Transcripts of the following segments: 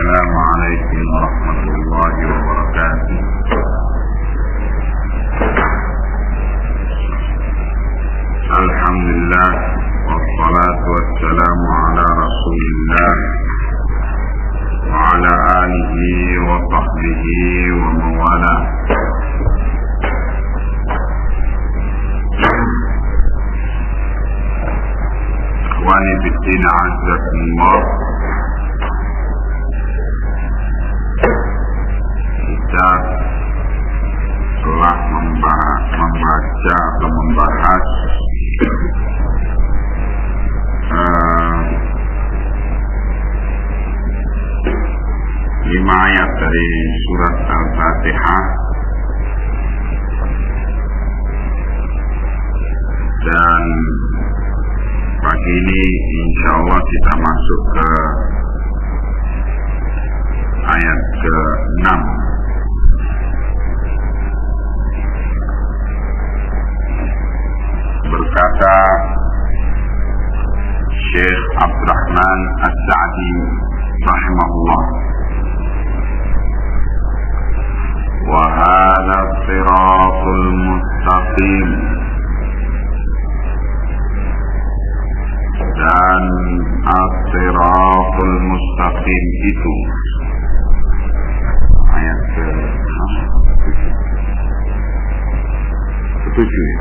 السلام عليكم ورحمة الله وبركاته. الحمد لله والصلاة والسلام على رسول الله وعلى آله وصحبه ومن والاه. إخواني في الدين أعزكم الله. Kita telah membaca atau membahas 5 ayat dari surat Al-Fatihah, dan pagi ini insya Allah kita masuk ke ayat ke-6. Berkata Syekh Abdurrahman As-Sa'di rahimahullah, wa hadha siratul mustaqim, dan as-siratul mustaqim itu ayat ke-7 ya.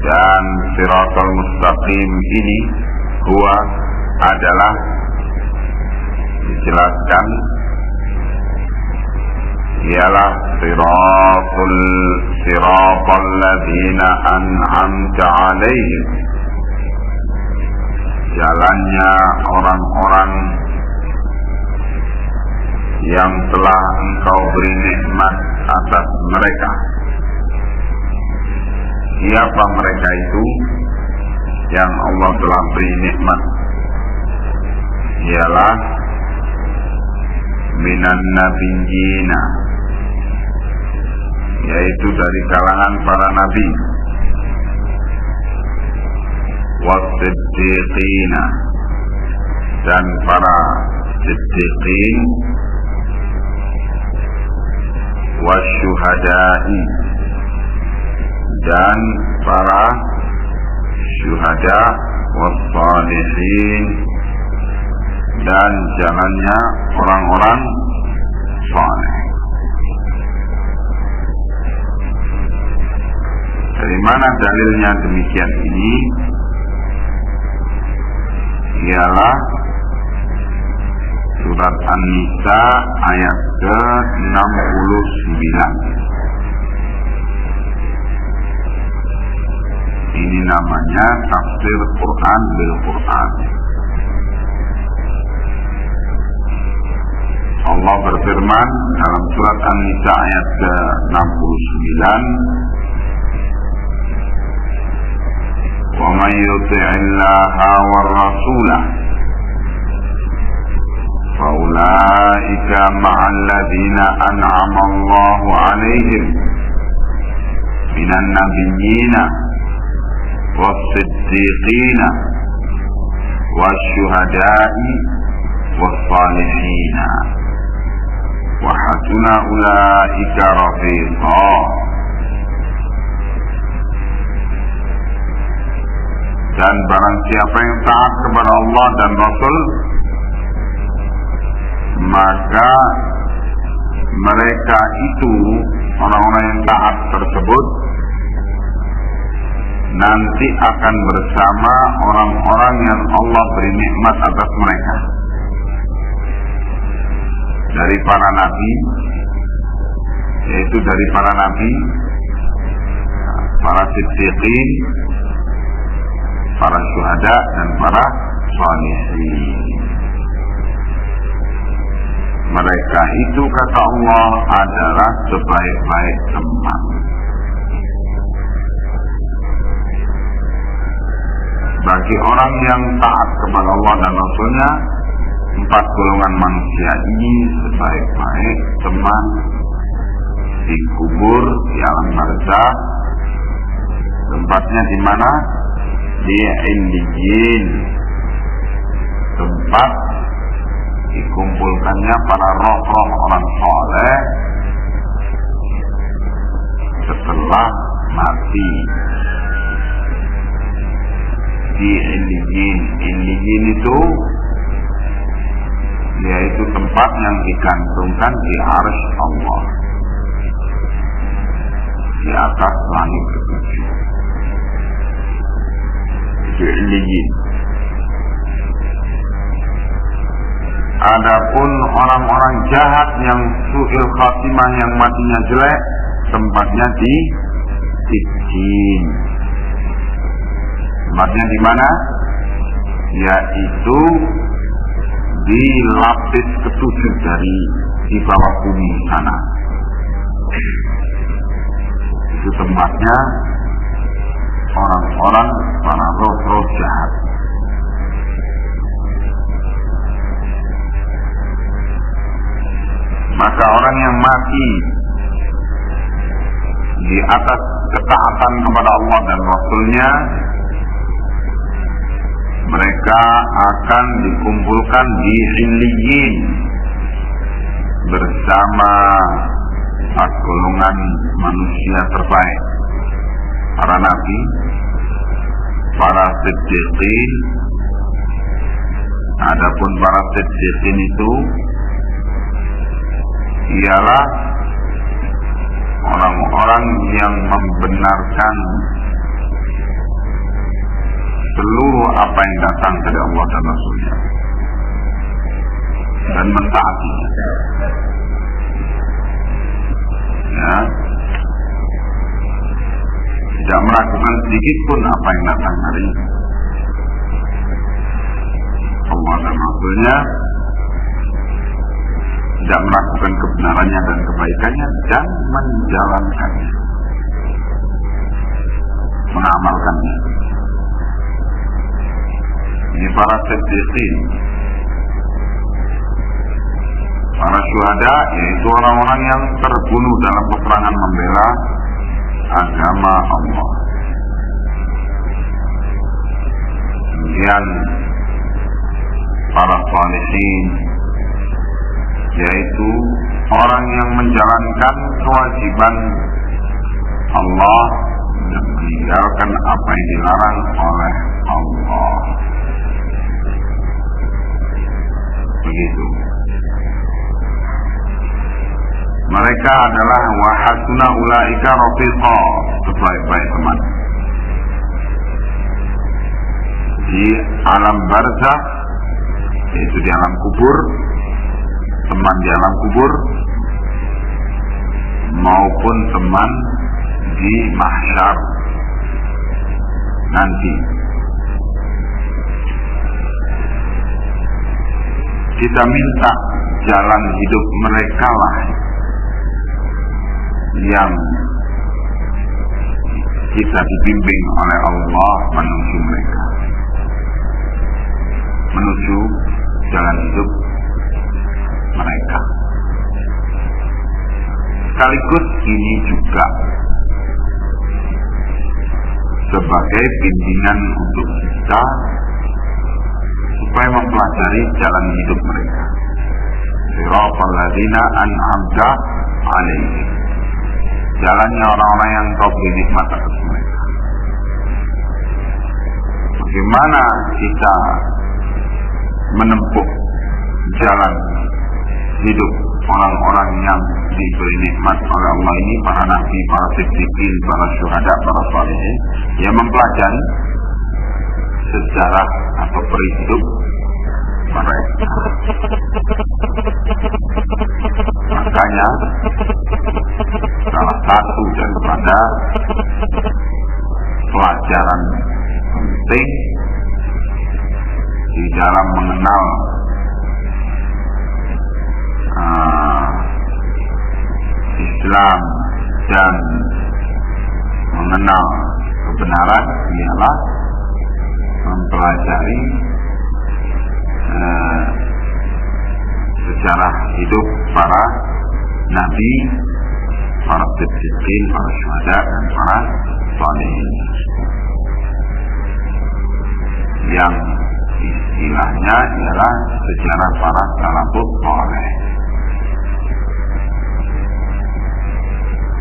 Dan siratul mustaqim ini huwa adalah dijelaskan ialah siratal ladzina an'amta 'alaihim, jalannya orang-orang yang telah engkau beri nikmat atas mereka. Siapa mereka itu yang Allah telah beri nikmat? Ialah minan nabiyyina, yaitu dari kalangan para nabi, was-siddiqina, dan para siddiqin, wasyuhada'i, dan para syuhada, wassalihin, dan jalannya orang-orang saleh. Dari mana dalilnya demikian ini? Ialah surat An-Nisa ayat ke-69. Ini namanya tafsir Quran bil Quran. Allah berfirman dalam surat An-Nisa ayat ke-69, wa may yuti'illaha war rasulah fa ulaika ma'al ladzina an'ama Allahu 'alaihim minan nabiyyina was-siddiqina wasyuhada'i was-salihina wa hasuna ulaika rafiqa. Dan barang siapa yang taat kepada Allah dan Rasul, maka mereka itu, orang-orang yang taat tersebut, nanti akan bersama orang-orang yang Allah beri nikmat atas mereka dari para nabi, yaitu dari para nabi, para siddiqin, para syuhada, dan para shalihin. Mereka itu, kata Allah, adalah sebaik-baik teman. Bagi orang yang taat kepada Allah dan Rasulnya, 4 golongan manusia ini sebaik-baik teman di kubur, di alam barzakh. Tempatnya di mana? Di Illiyin, tempat dikumpulkannya para roh-roh orang soleh setelah mati di Illiyin. Illiyin itu yaitu tempat yang digantungkan di arsy Allah di atas langit ketujuh. Itu Illiyin. Adapun orang-orang jahat yang su'il khatimah, yang matinya jelek, tempatnya di Sijjin. Tempatnya di mana? Yaitu di lapis ketujuh dari di bawah bumi sana. Itu tempatnya orang-orang para roh-roh jahat. Maka orang yang mati di atas ketaatan kepada Allah dan Rasul-Nya, mereka akan dikumpulkan di Illiyin bersama golongan manusia terbaik, para nabi, para siddiqin. Adapun para siddiqin itu ialah orang-orang yang membenarkan seluruh apa yang datang dari Allah dan Rasul-Nya dan mentaatinya. Ya, tidak meragukan sedikit pun apa yang datang dari Allah dan Rasul-Nya, tidak meragukan kebenarannya dan kebaikannya, dan menjalankannya, mengamalkannya. Ini para siddiqin. Para syuhada yaitu orang-orang yang terbunuh dalam peperangan membela agama Allah. Kemudian para shalihin yaitu orang yang menjalankan kewajiban Allah dan meninggalkan apa yang dilarang oleh Allah. Begitu. Mereka adalah wa hasuna ulaika rafiqa, sebaik-baik teman. Di alam barzakh, yaitu di alam kubur, teman di alam kubur, maupun teman di mahsyar nanti. Kita minta jalan hidup mereka lah yang kita dibimbing oleh Allah menuju mereka, menuju jalan hidup mereka. Sekaligus ini juga sebagai bimbingan untuk kita supaya mempelajari jalan hidup mereka. Siratal ladzina an'amta 'alaihim. Jalannya orang-orang yang kau beri nikmat atas mereka. Bagaimana kita menempuh jalan hidup orang-orang yang diberi nikmat oleh Allah ini, para nabi, para siddiqin, para syuhada, para shalihin, yang mempelajari sejarah atau perihidup mereka. Makanya salah satu daripada pelajaran penting di dalam mengenal Islam dan mengenal kebenaran ialah mempelajari sejarah hidup para nabi, para siddiqin, para syuhada, dan para shalihin yang istilahnya ialah sejarah para salafus saleh.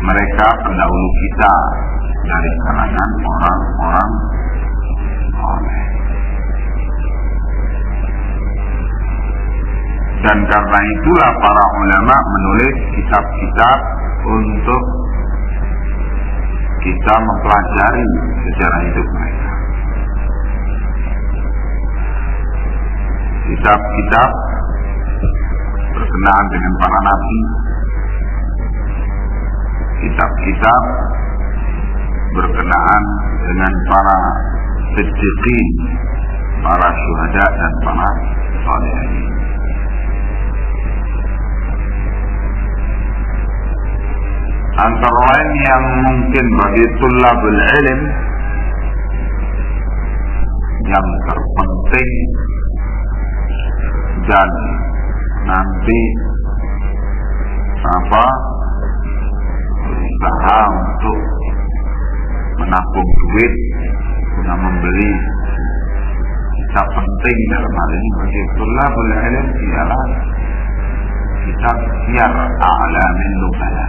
Mereka pendahulu kita dari kalangan orang-orang saleh. Dan karena itulah para ulama menulis kitab-kitab untuk kita mempelajari sejarah hidup mereka. Kitab-kitab berkenaan dengan para nabi, kitab-kitab berkenaan dengan para siddiqin, para syuhada dan para sholihin. Antara lain yang mungkin bagi tulabul ilm yang terpenting dan nanti berusaha untuk menabung duit guna membeli kitab penting dalam hal ini bagi tulabul ilm ialah kitab Siyar A'lamin Nubala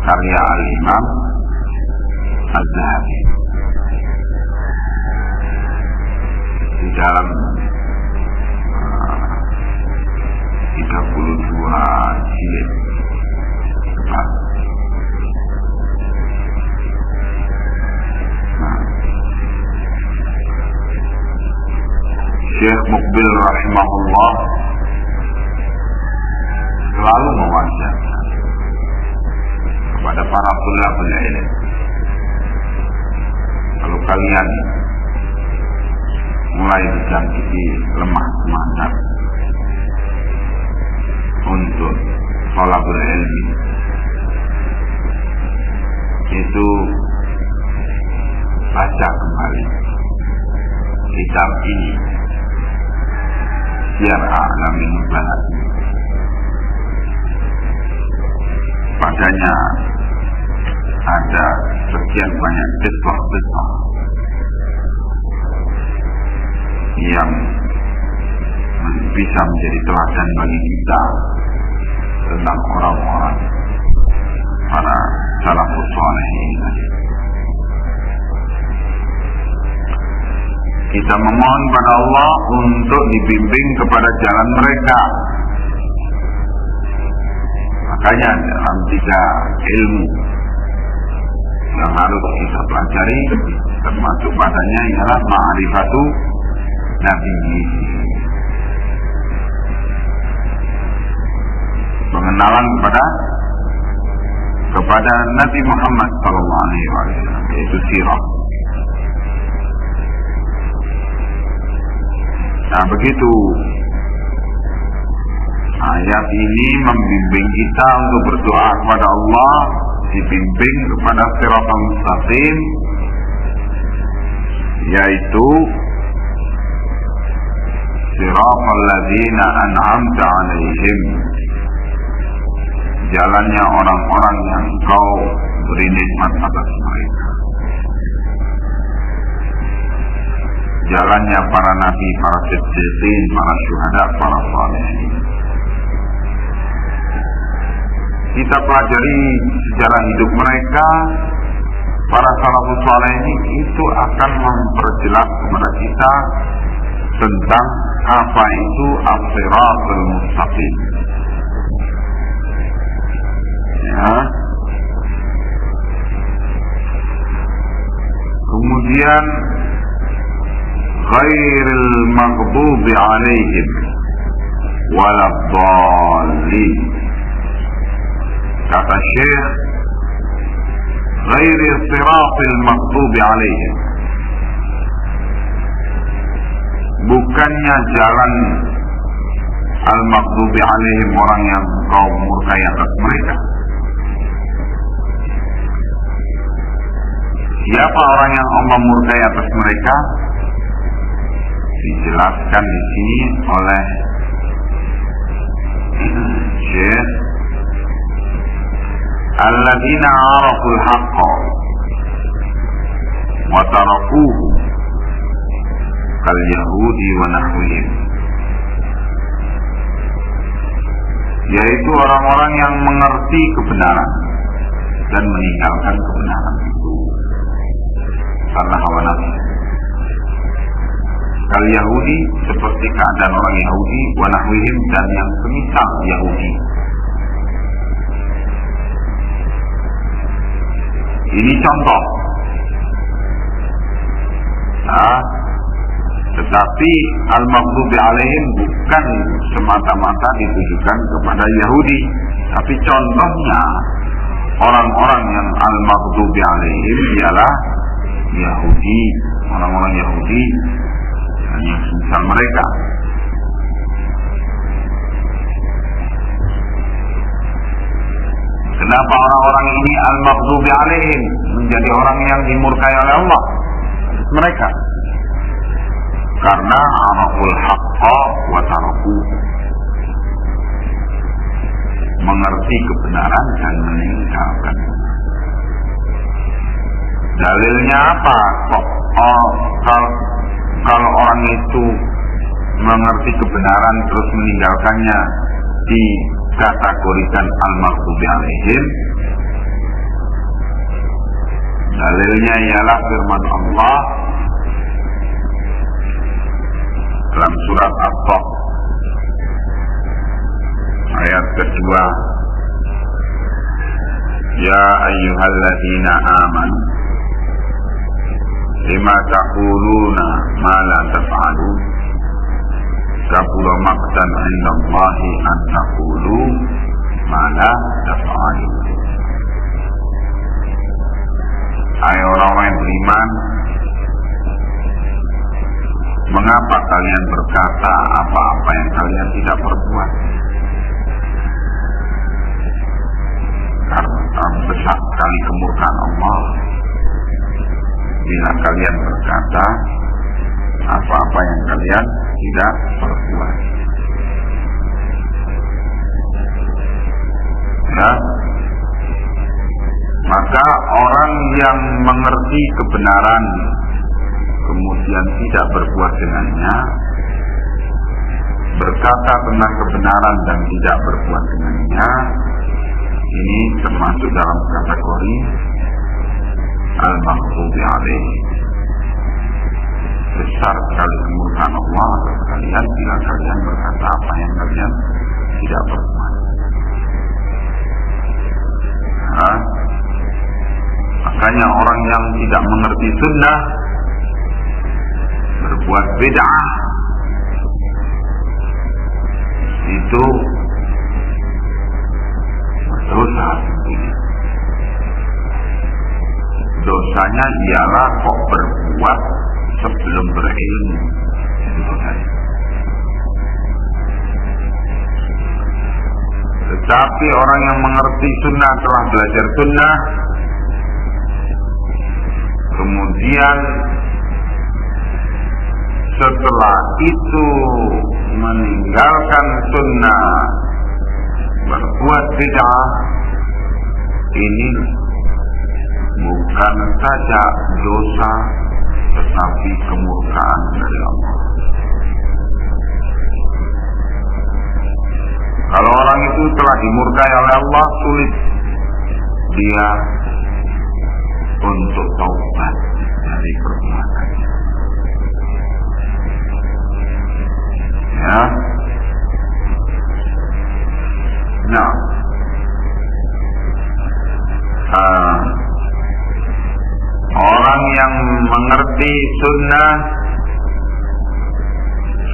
karya Al-Imam Az-Zahabi. Di dalam 32 jilid tebal. Syekh Muqbil rahimahullah selalu mewasiatkan kepada para tulabul ilm, kalau kalian mulai dijangkiti lemah semangat untuk thalabul ilmi, itu baca kembali kitab ini, Siyar A'lamin Nubala. Padanya ada sekian banyak kisah-kisah yang bisa menjadi teladan bagi kita tentang orang-orang para salafus saleh ini. Kita memohon pada Allah untuk dibimbing kepada jalan mereka. Makanya dalam 3 ilmu yang harus kita pelajari, termasuk padanya ialah ma'rifatu Nabi, pengenalan kepada Nabi Muhammad SAW, yaitu sirah. Nah, begitu ayat ini membimbing kita untuk berdoa kepada Allah, dibimbing kepada siratal mustaqim, yaitu siratal ladzina an'amta 'alaihim, jalannya orang-orang yang Engkau beri nikmat atas mereka, jalannya para nabi, para siddiqin, para syuhada, para sholihin. Kita pelajari sejarah hidup mereka, para salafus saleh ini, itu akan memperjelas kepada kita tentang apa itu as-siratul mustaqim. Ya. Kemudian ghairil maghdubi alaihim waladdallin. Kata Syekh, ghairi siratil maghdubi alaihim, bukannya jalan al-maghdubi alaihim, orang yang kau murkai atas mereka. Siapa orang yang Allah murkai atas mereka? Dijelaskan di sini oleh Syekh, alladzina araful haqqa wa tarakuhu kal Yahudi wa nahwihim, yaitu orang-orang yang mengerti kebenaran dan meninggalkan kebenaran itu karena hawa nafsu. Kal Yahudi, seperti keadaan orang Yahudi, wa nahwihim, dan yang semisal Yahudi. Ini contoh. Nah, tetapi al-maghdubi alaihim bukan semata-mata ditujukan kepada Yahudi, tapi contohnya orang-orang yang al-maghdubi alaihim ialah Yahudi, orang-orang Yahudi yang semisal mereka. Kenapa orang-orang ini al-maghdubi alaihim menjadi orang yang dimurkai oleh Allah? Mereka karena araful haqqa wa taraku, mengerti kebenaran dan meninggalkan. Dalilnya apa? Kalau orang itu mengerti kebenaran terus meninggalkannya dikategorikan al-maghdubi alaihim? Dalilnya ialah firman Allah dalam surat At-Taha ayat kedua, ya ayyuhalladzina amanu lima taquluna ma la taf'alun kabura maqtan 'indallahi an taqulu ma la taf'alun. Hai orang-orang yang beriman, mengapa kalian berkata apa-apa yang kalian tidak perbuat? Karena besar sekali kemurkaan Allah bila kalian berkata apa-apa yang kalian tidak perbuat. Ya, maka orang yang mengerti kebenaran kemudian tidak berbuat dengannya, berkata tentang kebenaran dan tidak berbuat dengannya, ini termasuk dalam kategori al-maghdubi alaihim. Besar sekali kemurkaan Allah atas kalian bila kalian berkata apa yang kalian tidak berbuat. Nah, makanya orang yang tidak mengerti sunnah berbuat bid'ah itu dosa. Dosanya ialah kok berbuat sebelum berilmu. Tetapi orang yang mengerti sunnah, telah belajar sunnah, kemudian setelah itu meninggalkan sunnah, berbuat bid'ah, ini bukan saja dosa tetapi kemurkaan dari Allah. Kalau orang itu telah dimurkai oleh Allah, sulit dia untuk taubat dari perbuatannya. Ya. Nah, orang yang mengerti sunnah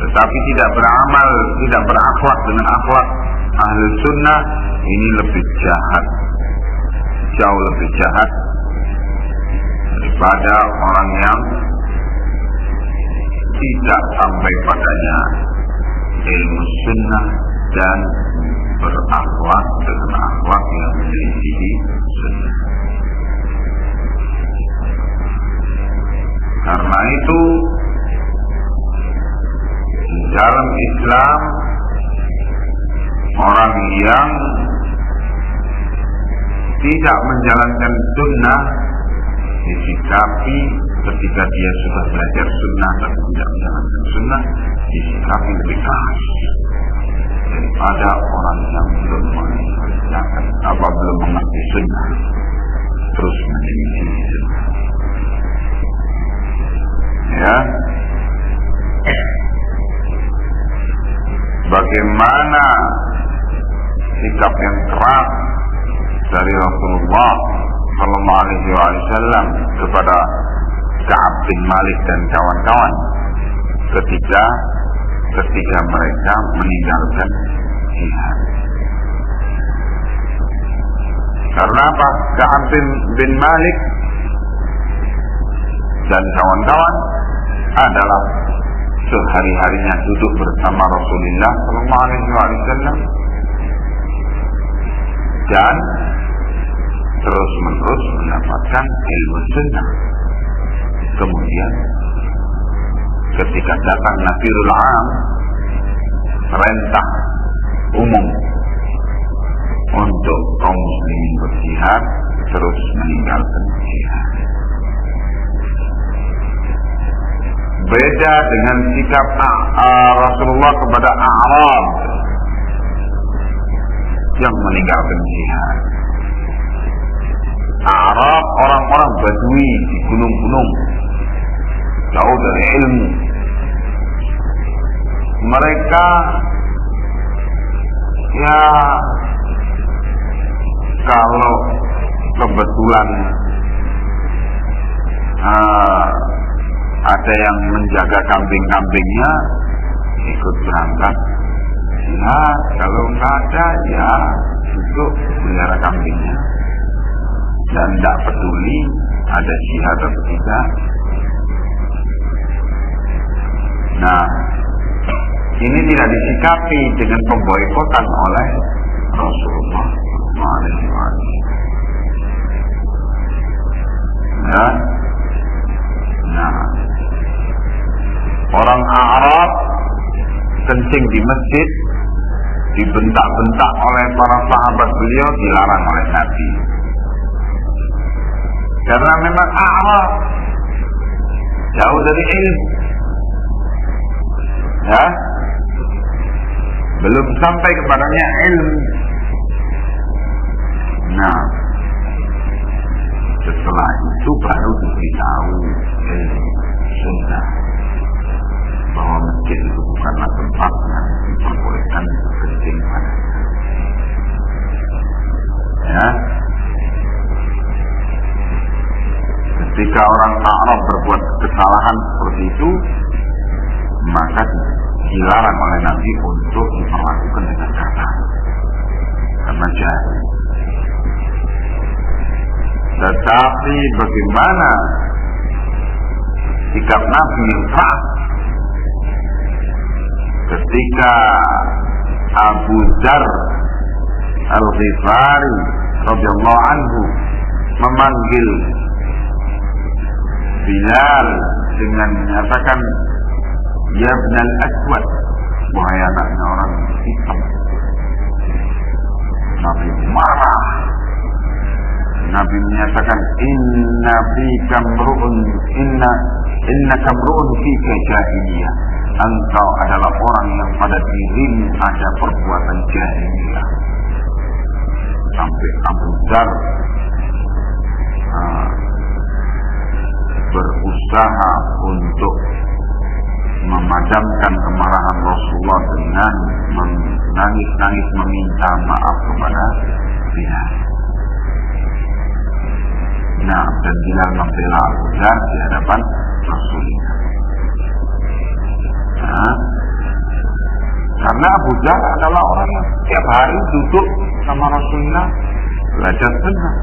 tetapi tidak beramal, tidak berakhlak dengan akhlak ahli sunnah, ini lebih jahat, jauh lebih jahat daripada orang yang tidak sampai padanya ilmu sunnah dan berakhlak dengan akhlak yang menyelisihi sunnah. Karena itu di dalam Islam orang yang tidak menjalankan sunnah disikapi ketika dia sudah belajar sunnah tapi tidak menjalankan sunnah, disikapi lebih keras daripada orang yang belum mengerjakan apa belum mengerti sunnah terus menyelisih sunnah. Ya, bagaimana sikap yang keras dari Rasulullah Sallallahu Alaihi Wasallam kepada Ka'ab bin Malik dan kawan-kawan ketika mereka meninggalkan jihad. Karena apa? Ka'ab bin Malik dan kawan-kawan adalah sehari-harinya duduk bersama Rasulullah Sallallahu Alaihi Wasallam dan terus-menerus mendapatkan ilmu sunnah. Kemudian ketika datang Nafirul Am, perintah umum untuk kaum muslimin berjihad, terus meninggalkan jihad. Beda dengan sikap Rasulullah kepada A'rab yang meninggalkan jihad. A'rab orang-orang Badui di gunung-gunung, jauh dari ilmu. Mereka ya kalau kebetulan ada yang menjaga kambing-kambingnya ikut berangkat. Ya kalau nggak ada ya duduk melihara kambingnya dan tidak peduli ada jihad atau tidak. Nah, ini tidak disikapi dengan pemboikotan oleh Rasulullah SAW. Ya. Nah, orang Arab kencing di masjid, dibentak-bentak oleh para sahabat beliau, dilarang oleh Nabi. Karena memang Arab jauh dari ilmu. Ya, belum sampai kepadanya ilmu. Nah, setelah itu baru diberitahu ilmu sunnah bahwa masjid itu bukanlah tempat yang diperbolehkan kencing padanya. Ya, ketika orang Arab berbuat kesalahan seperti itu, maka dilarang oleh Nabi untuk diperlakukan dengan kasar karena jahil. Tetapi bagaimana sikap Nabi yang keras ketika Abu Dzar Al-Ghifari radhiyallahu anhu memanggil Bilal dengan menyatakan, "Ya Ibnal Aswad," wahai anaknya orang hitam. Nabi marah. Nabi menyatakan, "Inna kamru'un fika jahiliyah." Engkau adalah orang yang pada dirimu ada perbuatan jahiliyah. Sampai Abu Dzar berusaha untuk memadamkan kemarahan Rasulullah dengan menangis-nangis meminta maaf kepada Bilal. Nah, dan Bilal membela Abu Dzar di hadapan Rasulullah. Nah, karena Abu Dzar adalah orang yang setiap hari duduk sama Rasulullah belajar sunnah,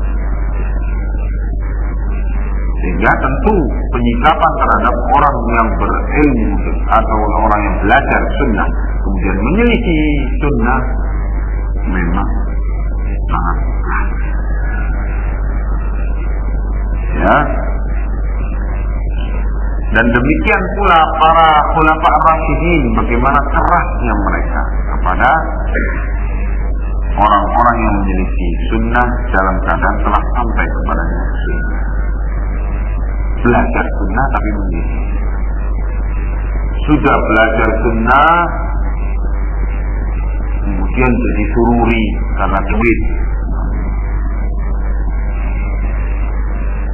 sehingga tentu penyikapan terhadap orang yang berilmu atau orang yang belajar sunnah kemudian menyelisih sunnah memang sangat keras. Ya, dan demikian pula para khulafa ar-rasyidin, bagaimana kerasnya mereka kepada orang-orang yang menyelisih sunnah dalam keadaan telah sampai kepadanya sunnah. belajar sunnah tapi menyelisih. Sudah belajar sunnah, kemudian jadi sururi karena duit.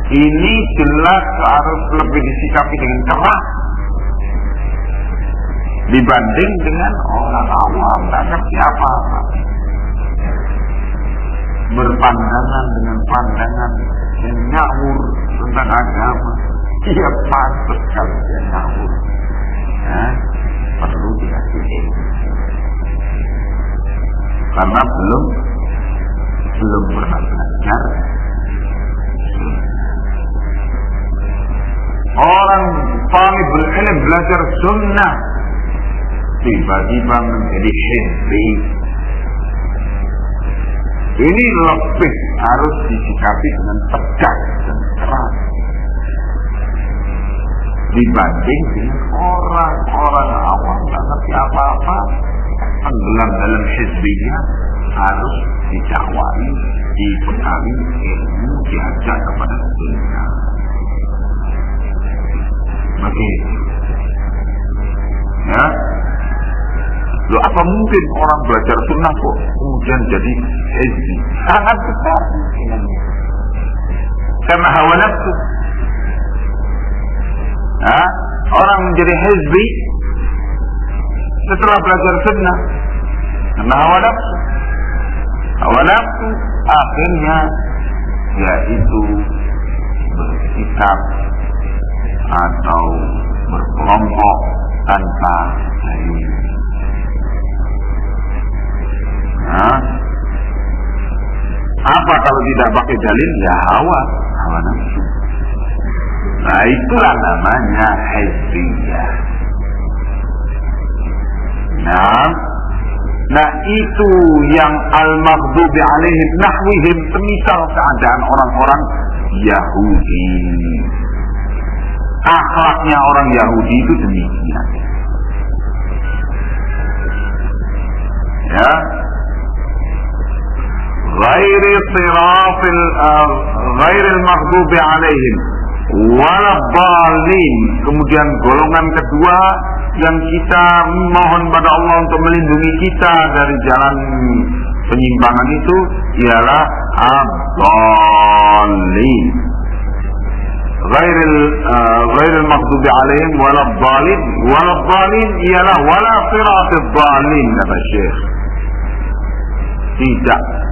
Ini jelas harus lebih disikapi dengan keras dibanding dengan orang awam tak ngerti apa-apa, berpandangan dengan pandangan yang ngawur tentang agama. Dia pantas kalau dia ngawur. Perlu dikasih ilmu karena belum pernah belajar. Orang talibul ilm belajar sunnah tiba-tiba menjadi hizbi. Ini lebih harus disikapi dengan tegas dan keras dibanding dengan orang-orang awam tak ngerti apa-apa, tenggelam dalam hizbiyah. Harus didakwai, dibekali ilmu, diajak kepada sunnah. Begitu. Ya. Loh, apa mungkin orang belajar sunnah kok kemudian jadi hizbi? Sangat besar kemungkinannya. Karena hawa nafsu. Orang menjadi hizbi setelah belajar sunnah karena hawa nafsu. Hawa nafsu akhirnya yaitu bersikap atau berkelompok tanpa dalil. Apa kalau tidak pakai dalil? Ya hawa nafsu. Nah, itulah namanya hizbiyah. Nah itu yang al-maghdubi alaihim nahwihim, semisal keadaan orang-orang Yahudi. Akhlaknya orang Yahudi itu demikian. Ya. Ghairil maghdubi alaihim waladhdallin. Kemudian golongan kedua yang kita mohon pada Allah untuk melindungi kita dari jalan penyimpangan itu ialah ad-dallin. Ghairil maghdubi alaihim waladhdallin. Waladhdallin ialah wala siratal dallin, kata Syekh. Tidak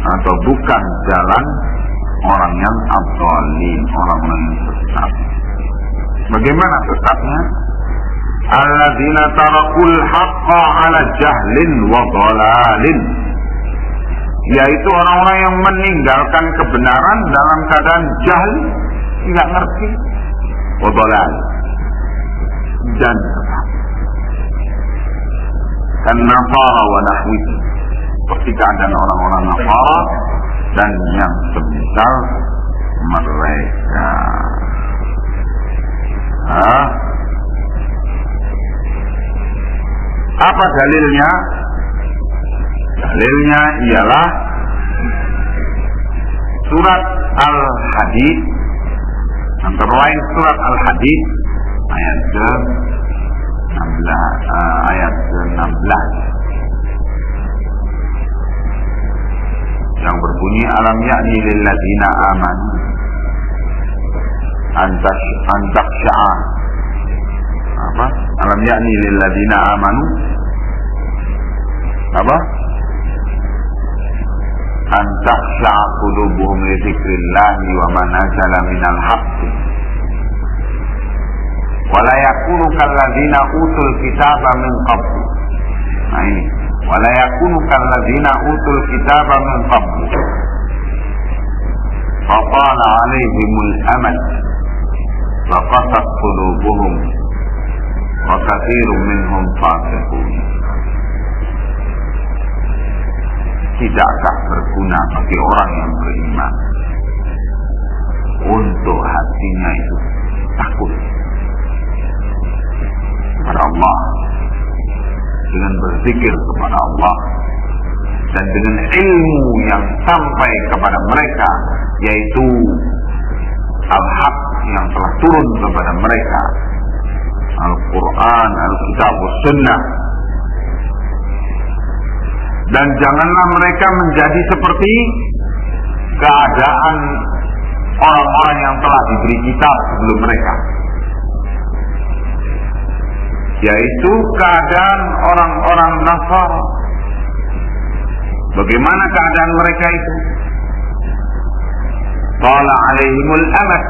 atau bukan jalan orang yang ad-dallin, orang yang sesat. Bagaimana sesatnya? Alladzina tarakul haqqa ala jahlin wa dhalalin, yaitu orang-orang yang meninggalkan kebenaran dalam keadaan jahil, tidak ngerti, wa dhalal, dan sesat. Kan Nasara wa nahwihi, seperti keadaan orang-orang Nasara dan yang semisal mereka. Apa dalilnya? Dalilnya ialah surat Al-Hadid, antara lain surat Al-Hadid ayat ke-16 yang berbunyi alam ya'ni lil ladzina amanu antaksha'a apa? Alam ya'ni lil ladzina amanu apa? Antaksha'a qulubuhum li dzikrillahi wa ma nazala minal haqqi wa la yakunu kal ladzina utul kitaba min qablu. Nah ini, wa la yakunu kal ladzina utul kitaba min qablu fa qala 'alaihimul amad faqasat qulubuhum wa katsirun minhum fasiqun. Tidakkah berguna bagi orang yang beriman untuk hatinya itu takut kepada Allah, dengan berzikir kepada Allah, dan dengan ilmu yang sampai kepada mereka yaitu al-haq yang telah turun kepada mereka, Al-Quran, Al-Kitab, Sunnah. Dan janganlah mereka menjadi seperti keadaan orang-orang yang telah diberi kitab sebelum mereka, yaitu keadaan orang-orang Nasara. Bagaimana keadaan mereka itu? Qala alaihimul amad,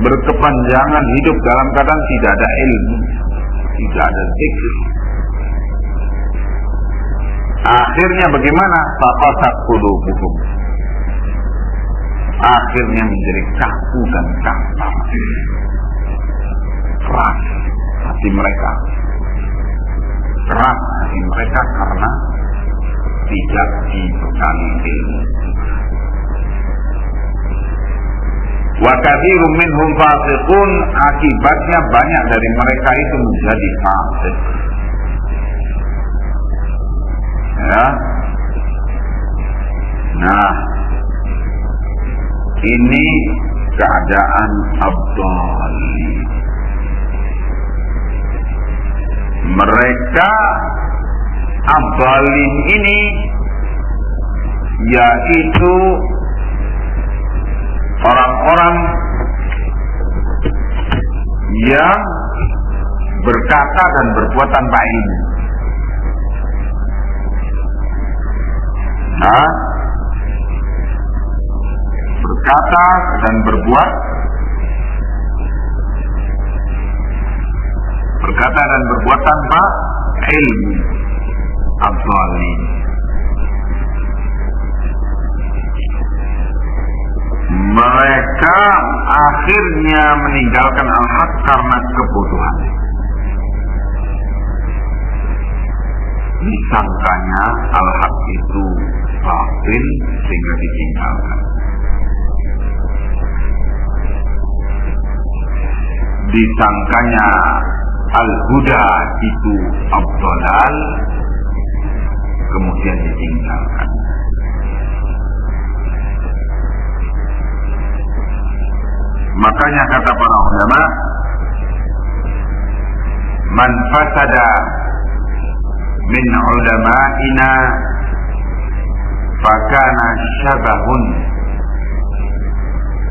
berkepanjangan hidup dalam keadaan tidak ada ilmu, tidak ada zikir. Akhirnya bagaimana? Faqasat qulubuhum, akhirnya menjadi kaku dan kasar, keras hati mereka, keras hati mereka karena tidak dibekali ilmu. Wa katsirun minhum fasiqun, akibatnya banyak dari mereka itu menjadi fasik. Ya. Nah, ini keadaan ad-dhalin. Mereka ad-dhalin ini yaitu orang-orang yang berkata dan berbuat tanpa ilmu. Nah, berkata dan berbuat tanpa ilmu, ad-dhalin. Mereka akhirnya meninggalkan al-haq karena kebodohan. Disangkanya al-haq itu batil sehingga ditinggalkan. Disangkanya al-huda itu ad-dhalal, kemudian ditinggalkan. Makanya kata para ulama, man fasada min ulama'ina fakana syabahun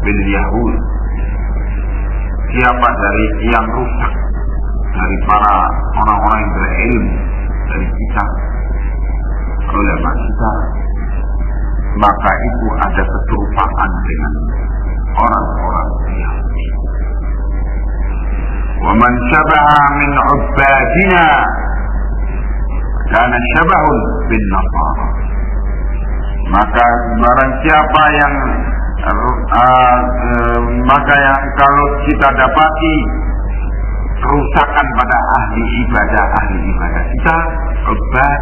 bil yahud. Siapa dari yang rusak dari para orang-orang yang berilmu dari kita, ulama kita, maka itu ada keserupaan dengan orang-orang Yahudi. Wa man syabaha min ubbadina kana syabahun bin Nasara. Maka barang siapa yang kalau kita dapati kerusakan pada ahli ibadah kita, ubbad,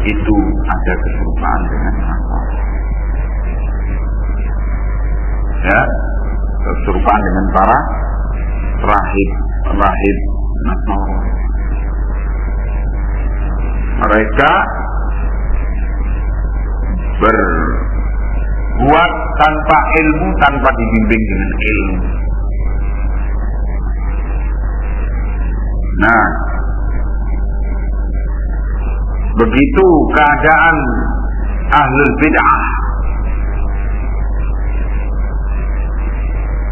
itu ada keserupaan dengan Nasara. Ya, keserupaan dengan para rahib Nasara. Mereka berbuat tanpa ilmu, tanpa dibimbing dengan ilmu. Nah, begitu keadaan ahlul bid'ah.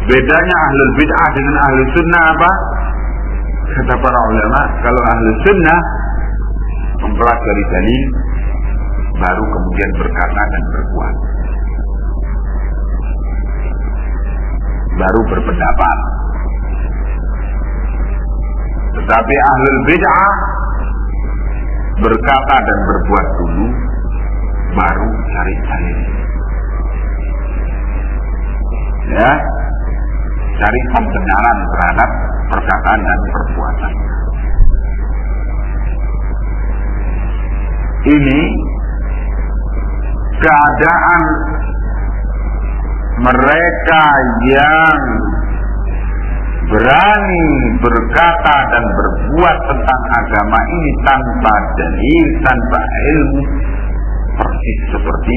Bedanya ahlul bid'ah dengan ahlul sunnah apa? Kata para ulama, kalau ahlul sunnah mempelajari dalil, baru kemudian berkata dan berbuat, baru berpendapat. Tetapi ahlul bid'ah berkata dan berbuat dulu, baru cari dalil. Ya, cari pembenaran terhadap perkataan dan perbuatan. Ini keadaan mereka yang berani berkata dan berbuat tentang agama ini tanpa dalil, tanpa ilmu, persis seperti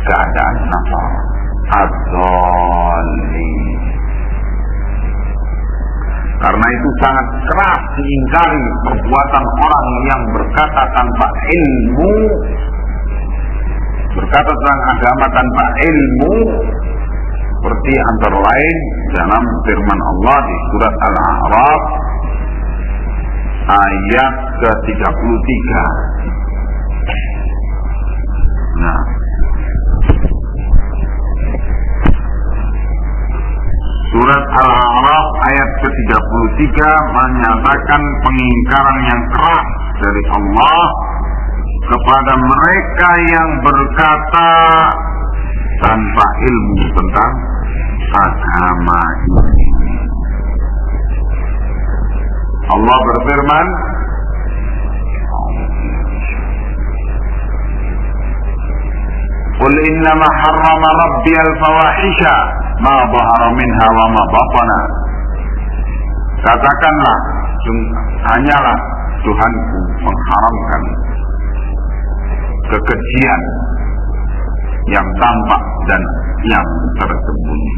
keadaan Nasara. ad-dhalin. Karena itu sangat keras diingkari perbuatan orang yang berkata tanpa ilmu, berkata tentang agama tanpa ilmu, seperti antara lain dalam firman Allah di surat Al-A'raf ayat ke-33. Nah, surat Al-A'raf ayat ke-33 menyatakan pengingkaran yang keras dari Allah kepada mereka yang berkata tanpa ilmu tentang agama ini. Allah berfirman, Qul innama harrama rabbi al-fawahisha ma dhahara minha wa ma batana. Katakanlah, hanyalah Tuhanku mengharamkan kekejian yang tampak dan yang tersembunyi.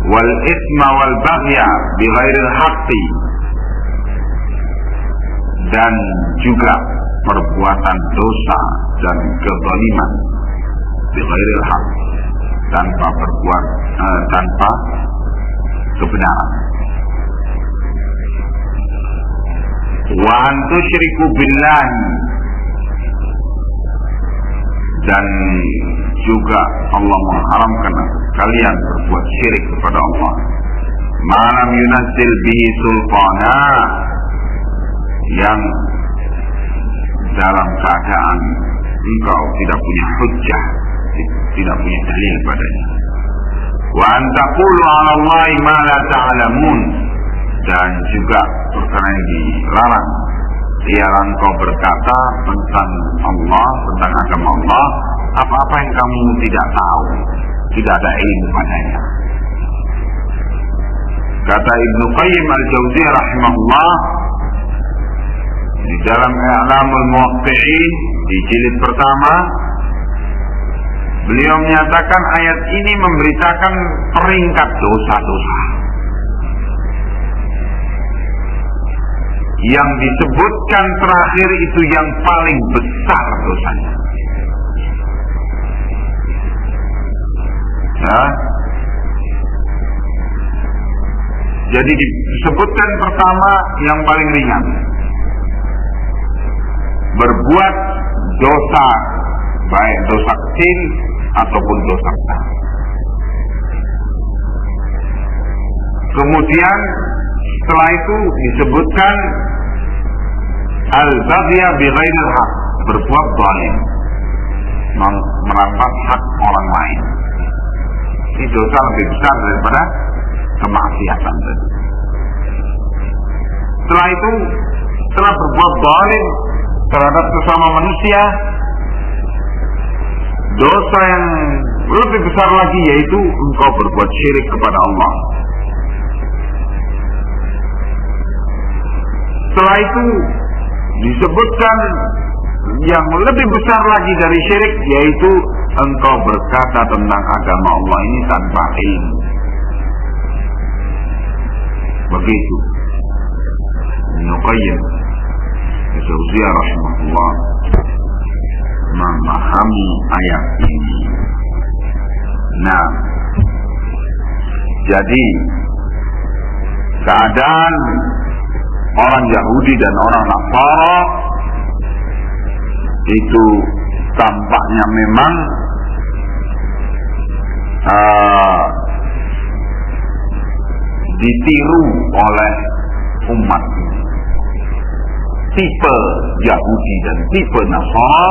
Wal itsma wal baghya bighairil haqqi, dan juga perbuatan dosa dan kezaliman bighairil haqq, tanpa tanpa kebenaran. Wa an tusyriku billahi, dan juga Allah mengharamkan kalian berbuat syirik kepada Allah. Malam yunazzil bihi sultana, yang dalam keadaan engkau tidak punya hujjah, tidak punya dalil padanya. Wa an taqulu 'ala Allahi ma la ta'lamun, dan juga perkara yang dilarang ialah engkau berkata tentang Allah, tentang agama Allah, apa-apa yang kamu tidak tahu, tidak ada ilmu padanya. Kata Ibnu Qayyim al-Jauziyah rahimahullah di dalam I'lamul Muwaqqi'in di jilid pertama, beliau menyatakan ayat ini memberitakan peringkat dosa-dosa. Yang disebutkan terakhir itu yang paling besar dosanya. Ya. Jadi disebutkan pertama yang paling ringan, berbuat dosa, baik dosa kecil ataupun dosa besar. Kemudian setelah itu disebutkan al-baghya bighairil haq, berbuat zalim, merampas hak orang lain. Ini dosa lebih besar daripada kemaksiatan tadi. Setelah itu, setelah berbuat zalim terhadap sesama manusia, dosa yang lebih besar lagi yaitu engkau berbuat syirik kepada Allah. Setelah itu disebutkan yang lebih besar lagi dari syirik, yaitu engkau berkata tentang agama Allah ini tanpa ilmu. Begitu Ibnu Qayyim al-Jauziyah rahimahullah memahami ayat ini. Nah, jadi keadaan orang Yahudi dan orang Nasara itu tampaknya memang ditiru oleh umat ini. Tipe Yahudi dan tipe Nasara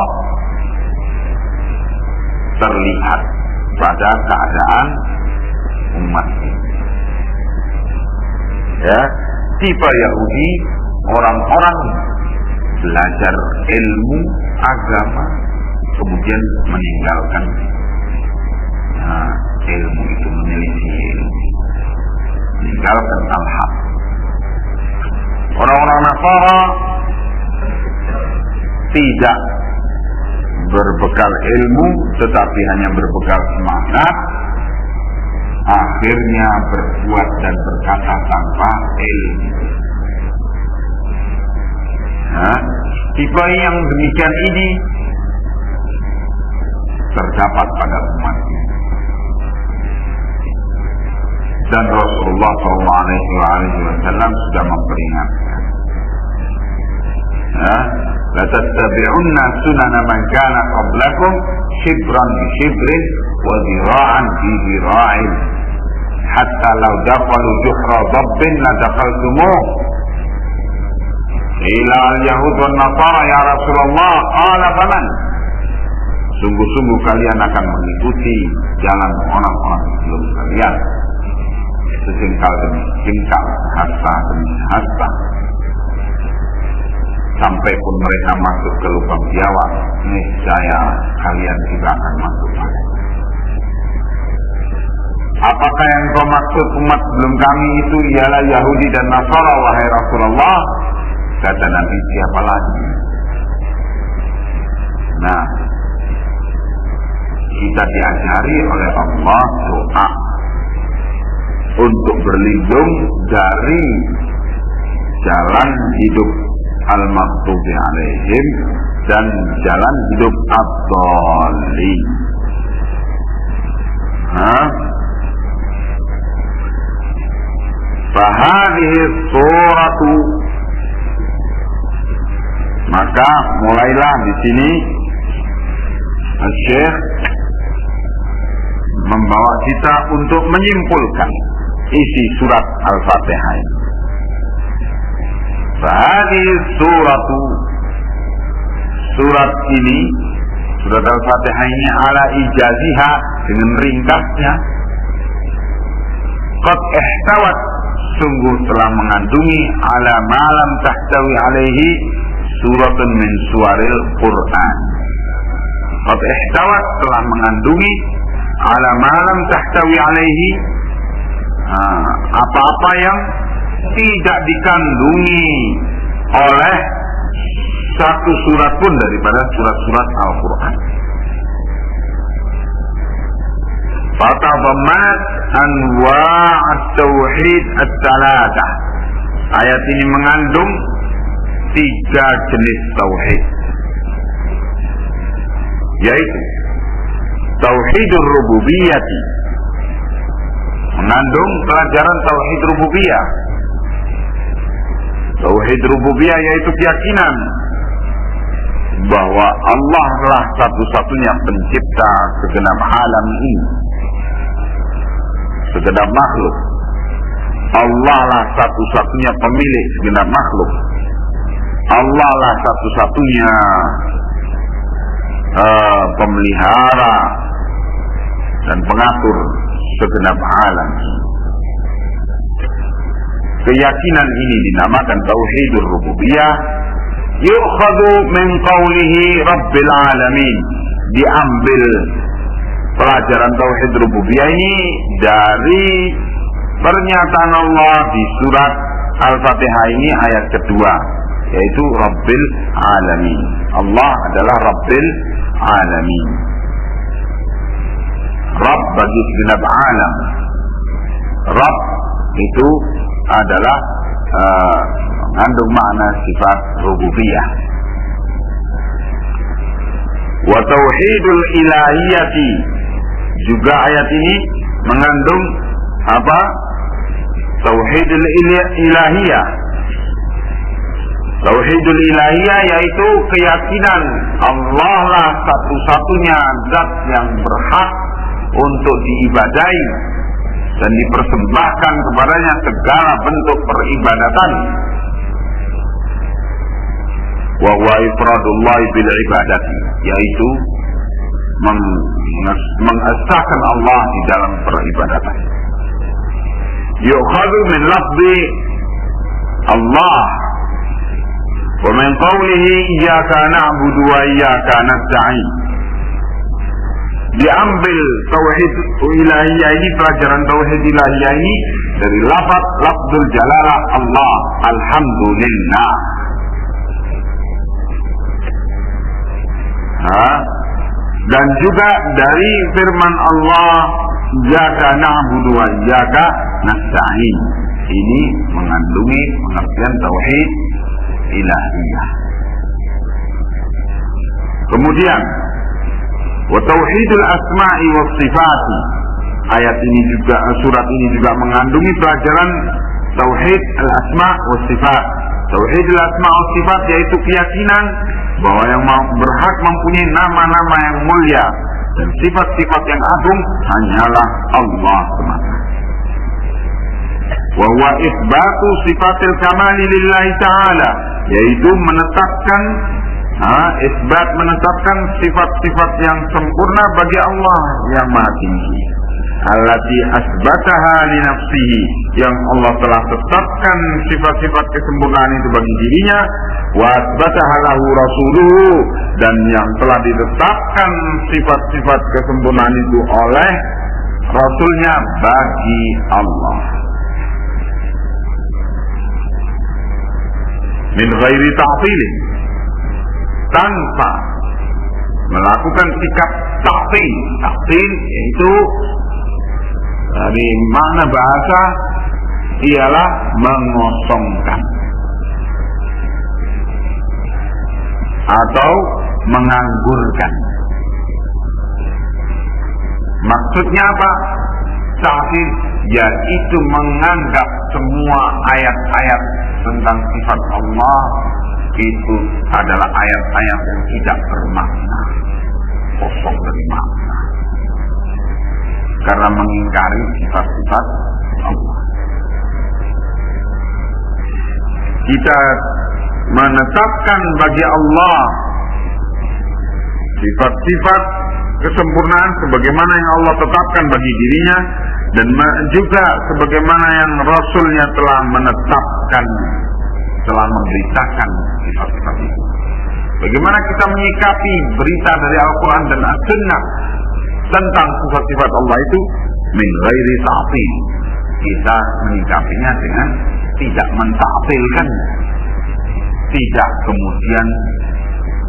terlihat pada keadaan umat ini. Ya, tipe Yahudi, orang-orang belajar ilmu agama kemudian meninggalkan ilmu itu, menyelisih ilmu, meninggalkan al-haq. Orang-orang Nasara tidak berbekal ilmu tetapi hanya berbekal semangat, akhirnya berbuat dan berkata tanpa ilmu. Tipe yang demikian ini terdapat pada umat ini. Dan Rasulullah SAW sudah memperingatkan. La tattabi'unna sunana man kana qablakum shibran bi shibrin wa dhira'an bi dhira'in hatta law dakhalu juhra dabbin la dakhaltumuh. Ila al-yahud wan nasara ya Rasulullah, qala faman? Sungguh-sungguh kalian akan mengikuti jalan orang-orang sebelum kalian, sejengkal demi sejengkal, hasta demi hasta, sampai pun mereka masuk ke lubang biawak, niscaya kalian juga akan masuk. Apakah yang kau maksud umat sebelum kami itu ialah Yahudi dan Nasara, wahai Rasulullah? Kata Nabi, siapa lagi? Nah, kita diajari oleh Allah doa untuk berlindung dari jalan hidup al-maghdubi alaihim dan jalan hidup ad-dhalin. Fahadhihi suratu, maka mulailah di sini Syekh membawa kita untuk menyimpulkan isi surat Al-Fatihah ini. Fahadhihi suratu, surat ini, surat Al-Fatihah ini ala ijaziha, dengan ringkasnya, qad ihtawat, sungguh telah mengandungi, ala malam tahtawi alaihi suratun min suwaril Quran. Qad ihtawat, telah mengandungi, ala malam tahtawi alaihi, apa-apa yang tidak dikandungi oleh satu surat pun daripada surat-surat Al-Quran. Fatadammanat anwa' at-tauhid at-talatah. Ayat ini mengandung 3 jenis tauhid, yaitu tauhidur rububiyyati, mengandung pelajaran tauhid rububiyah. Tauhid rububiyah yaitu keyakinan bahwa Allah lah satu-satunya pencipta segenap alam ini, segenap makhluk. Allah lah satu-satunya pemilik segenap makhluk. Allah lah satu-satunya pemelihara dan pengatur segenap alam. Keyakinan ini dinamakan tauhidur rububiyah. Yu'khadhu min qawlihi rabbil alamin. Diambil pelajaran tauhid rububiyah ini dari pernyataan Allah di surat Al-Fatihah ini ayat kedua, yaitu rabbil alamin. Allah adalah rabbil alamin, Rabb bagi segenap alam. Rabb itu adalah mengandung makna sifat rububiyah. Wa tauhidul ilahiyati, juga ayat ini mengandung apa? Tauhidul ilahiyah. Tauhidul ilahiyah yaitu keyakinan Allah lah satu-satunya zat yang berhak untuk diibadahi dan dipersembahkan kepadanya segala bentuk peribadatan. Wa huwa ifradullah bil ibadati, yaitu mengesahkan Allah di dalam peribadatan. Yu'khadhu min lafzi Allah wa min qawlihi iyyaka na'budu wa iyyaka nasta'in. Diambil tauhid ilahiyah ini, pelajaran tauhid ilahiyah ini dari lafzul jalalah Allah, alhamdulillah. Dan juga dari firman Allah, iyyaka na'budu wa iyyaka nasta'in. Ini mengandungi pengertian tauhid ilahiyah. Kemudian wa tauhidul asma'i was sifati. Ayat ini juga, surat ini juga mengandungi pelajaran tauhid al-asma' was sifat. Tauhid al-asma' was sifat yaitu keyakinan bahwa yang berhak mempunyai nama-nama yang mulia dan sifat-sifat yang agung hanyalah Allah semata. Wa huwa itsbatu sifatil kamali lillahi ta'ala, yaitu menetapkan menetapkan sifat-sifat yang sempurna bagi Allah yang Maha Tinggi. Allati asbataha li nafsihi, yang Allah telah tetapkan sifat-sifat kesempurnaan itu bagi dirinya, wa asbataha lahu rasuluhu, dan yang telah ditetapkan sifat-sifat kesempurnaan itu oleh Rasulnya bagi Allah. Min ghairi ta'tilin, tanpa melakukan sikap ta'til. Ta'til yaitu dari makna bahasa ialah mengosongkan atau menganggurkan. Maksudnya apa? Ta'til yaitu menganggap semua ayat-ayat tentang sifat Allah itu adalah ayat-ayat yang tidak bermakna, kosong dari makna, karena mengingkari sifat-sifat Allah. Kita menetapkan bagi Allah sifat-sifat kesempurnaan sebagaimana yang Allah tetapkan bagi dirinya, dan juga sebagaimana yang Rasulnya telah menetapkan, telah memberitakan sifat-sifat itu. Bagaimana kita menyikapi berita dari Al-Quran dan As-Sunnah tentang sifat-sifat Allah itu? Min ghairi ta'til. Kita menyikapinya dengan tidak menta'tilkan, tidak kemudian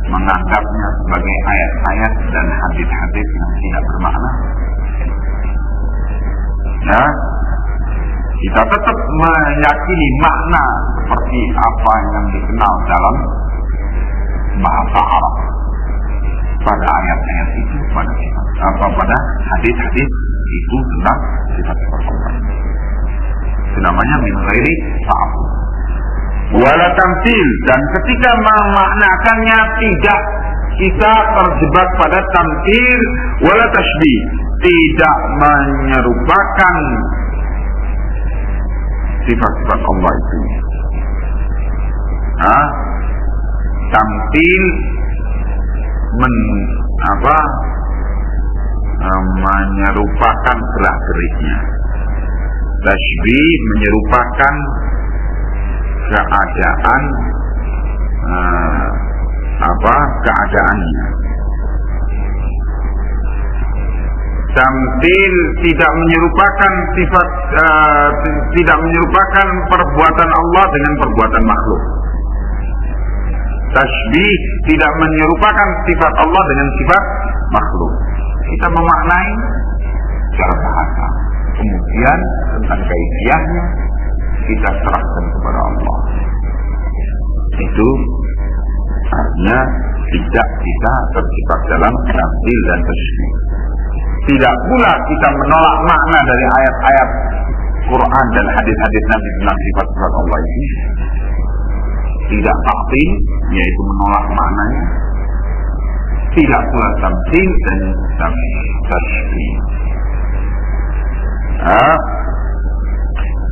menganggapnya sebagai ayat-ayat dan hadis-hadis yang tidak bermakna. Ya, kita tetap meyakini makna seperti apa yang dikenal dalam bahasa Arab pada ayat-ayat itu, pada hadis-hadis itu tentang sifat-sifat Allah. Itu namanya min ghairi ta'til. Wala tamthil, dan ketika memaknakannya tidak kita terjebak pada tamthil, wala tashbih, tidak menyerupakan sifat-sifat Allah itu. Tamthil menyerupakan gerak-geriknya. Tashbih menyerupakan keadaan keadaannya. Tamthil tidak menyerupakan sifat, tidak menyerupakan perbuatan Allah dengan perbuatan makhluk. Tashbih tidak menyerupakan sifat Allah dengan sifat makhluk. Kita memaknai secara bahasa, kemudian tentang kaifiyahnya kita serahkan kepada Allah. Itu artinya tidak kita terjebak dalam tamthil dan tashbih. Tidak pula kita menolak makna dari ayat-ayat Quran dan hadis-hadis Nabi tentang sifat-sifat Allah ini. Tidak ta'til, yaitu menolak maknanya. Tidak pula tamthil dan tashbih.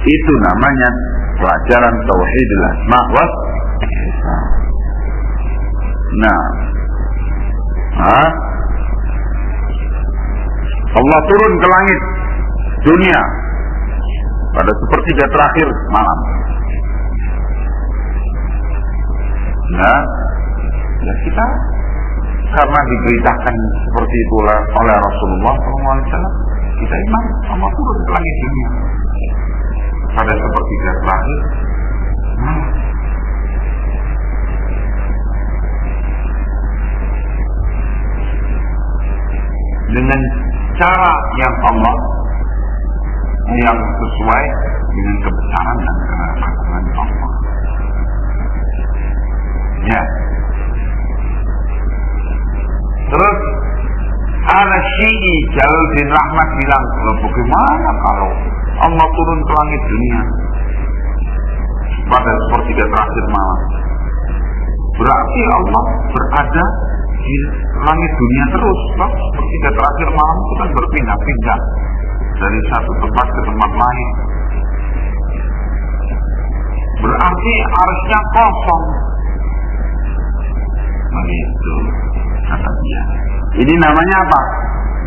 Itu namanya pelajaran tauhidul asma wa sifat. Allah turun ke langit dunia pada sepertiga terakhir malam. Ya kita karena diberitakan seperti itu oleh Rasulullah SAW, kita iman Allah turun ke langit dunia pada sepertiga terakhir malam. dengan cara yang Allah yang sesuai dengan kebesaran dan keagungan Allah. Ya. Terus Al-Syi'i Jalaluddin Rahmat bilang, bagaimana kalau Allah turun ke langit dunia pada sepertiga terakhir malam? Berarti Allah berada di langit dunia terus, sebab sepertiga terakhir malam itu kan berpindah-pindah dari satu tempat ke tempat lain. Berarti arsy-Nya kosong. Begitu kata dia. Ini namanya apa?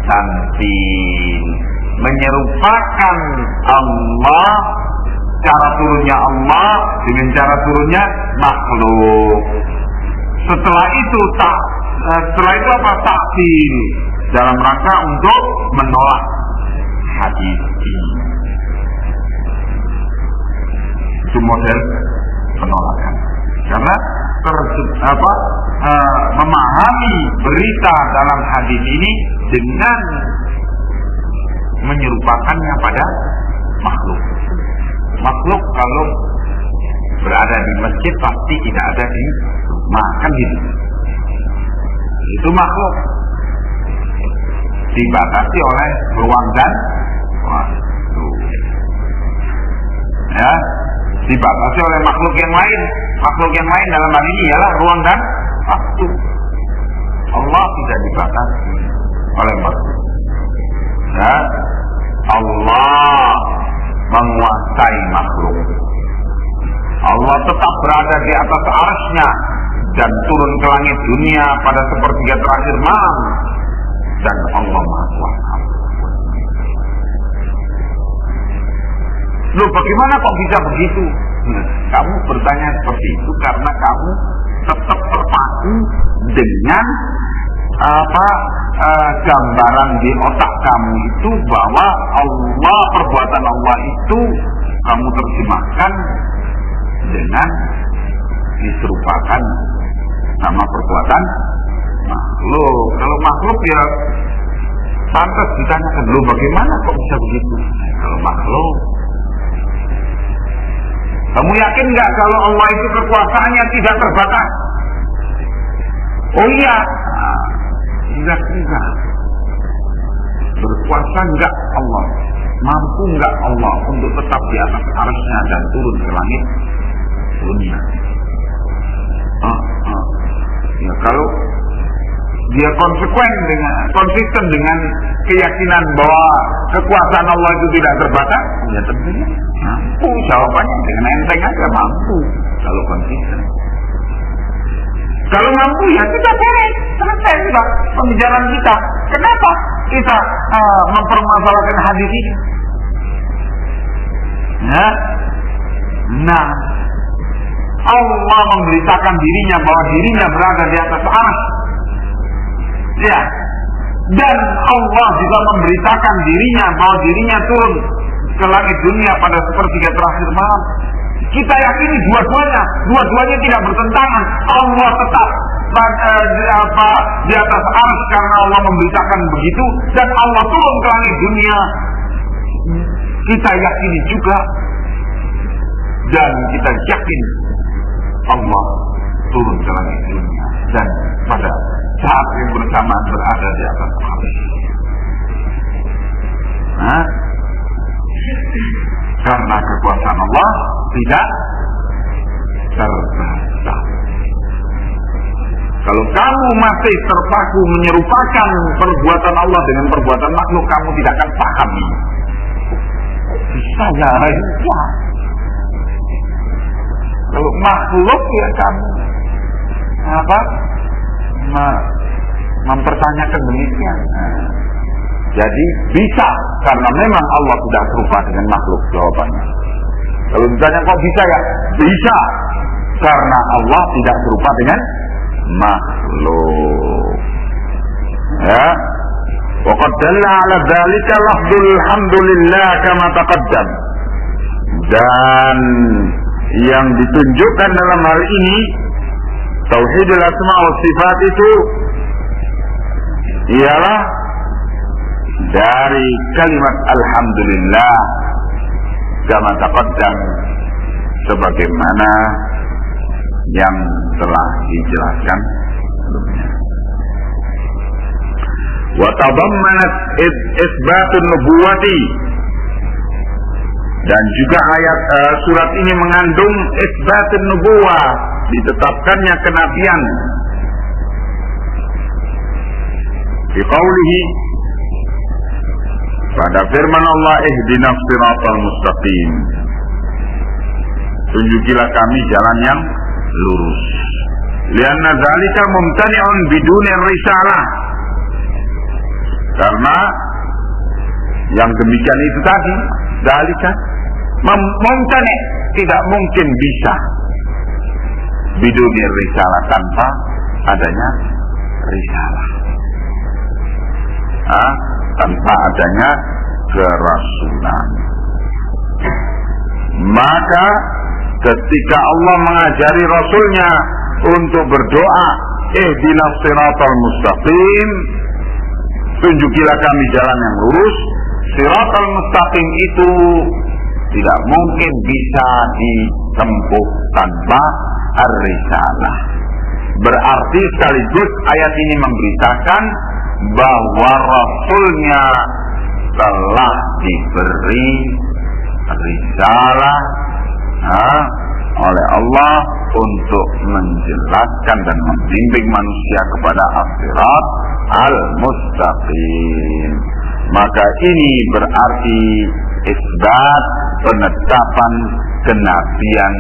Tanzil, menyerupakan Allah, cara turunnya Allah dengan cara turunnya makhluk. Setelah itu apa? Ta'til, dalam rangka untuk menolak hadis ini. Itu model penolakan. Karena memahami berita dalam hadis ini dengan menyerupakannya pada makhluk. Makhluk kalau berada di masjid pasti tidak ada di rumah, kan gitu. Itu makhluk, dibatasi oleh ruang dan waktu. Ya, dibatasi oleh makhluk yang lain. Makhluk yang lain dalam hal ini ialah ruang dan waktu. Allah tidak dibatasi oleh makhluk. Ya, Allah menguasai makhluk. Allah tetap berada di atas arsy-Nya dan turun ke langit dunia pada sepertiga terakhir malam, dan Allah Maha Kuasa. Loh, bagaimana kok bisa begitu? Kamu bertanya seperti itu karena kamu tetap terpaku dengan gambaran di otak kamu itu bahwa Allah, perbuatan Allah itu kamu terjemahkan dengan diserupakan sama perbuatan makhluk. Kalau makhluk ya pantas ditanyakan, loh bagaimana kok bisa begitu? Kalau makhluk, kamu yakin nggak kalau Allah itu kekuasaannya tidak terbatas? Oh iya, enggak. Berkuasa enggak Allah? Mampu enggak Allah untuk tetap di atas arsy-Nya dan turun ke langit dunia? Ya, kalau dia konsisten dengan keyakinan bahwa kekuasaan Allah itu tidak terbatas, ya tentunya mampu. Jawabannya dengan enteng aja, mampu. Kalau konsisten, kalau mampu ya kita beres, selesai sudah pembicaraan kita. Kenapa kita mempermasalahkan hadis ini? Ya, nah, Allah memberitakan dirinya bahwa dirinya berada di atas arsy. Ya, dan Allah juga memberitakan dirinya bahwa dirinya turun ke langit dunia pada sepertiga terakhir malam. Kita yakini dua-duanya tidak bertentangan. Allah tetap di atas arsy karena Allah memberitakan begitu, dan Allah turun ke langit dunia. Kita yakini juga, dan kita yakin Allah turun ke langit dunia dan pada saat yang bersamaan berada di atas arsy. Karena kekuasaan Allah tidak terbatas. Kalau kamu masih terpaku menyerupakan perbuatan Allah dengan perbuatan makhluk, kamu tidak akan paham ini. Bisa ya, ya. Kalau makhluk ya kamu mempertanyakan demikian. Jadi bisa, karena memang Allah tidak serupa dengan makhluk, jawabannya. Kalau ditanya kok bisa ya? Bisa, karena Allah tidak serupa dengan makhluk. Ya. Wa qad dalla 'ala dzalika lafdzul hamdulillah kama taqaddam. Dan yang ditunjukkan dalam hal ini tauhidul asma wa sifat itu ialah dari kalimat alhamdulillah kama taqaddam, sebagaimana yang telah dijelaskan sebelumnya. Wa tadammanat isbatun nubuwati, dan juga ayat surat ini mengandung isbatun nubuwah, ditetapkannya kenabian. Di qaulihi, pada firman Allah, ihdinas siratal mustaqim, tunjukilah kami jalan yang lurus. Lianna dzalika mumtani'un biduni risalah, karena yang demikian itu tadi, dzalika mumtani', tidak mungkin bisa biduni risalah, tanpa adanya risalah, tanpa adanya kerasulan. Maka ketika Allah mengajari Rasulnya untuk berdoa, ihdinas siratal mustaqim, tunjukilah kami jalan yang lurus, siratal mustaqim itu tidak mungkin bisa ditempuh tanpa ar-risalah. Berarti sekaligus ayat ini memberitakan bahwa Rasulnya telah diberi risalah oleh Allah untuk menjelaskan dan membimbing manusia kepada as-sirat al-mustaqim. Maka ini berarti isbat, penetapan kenabian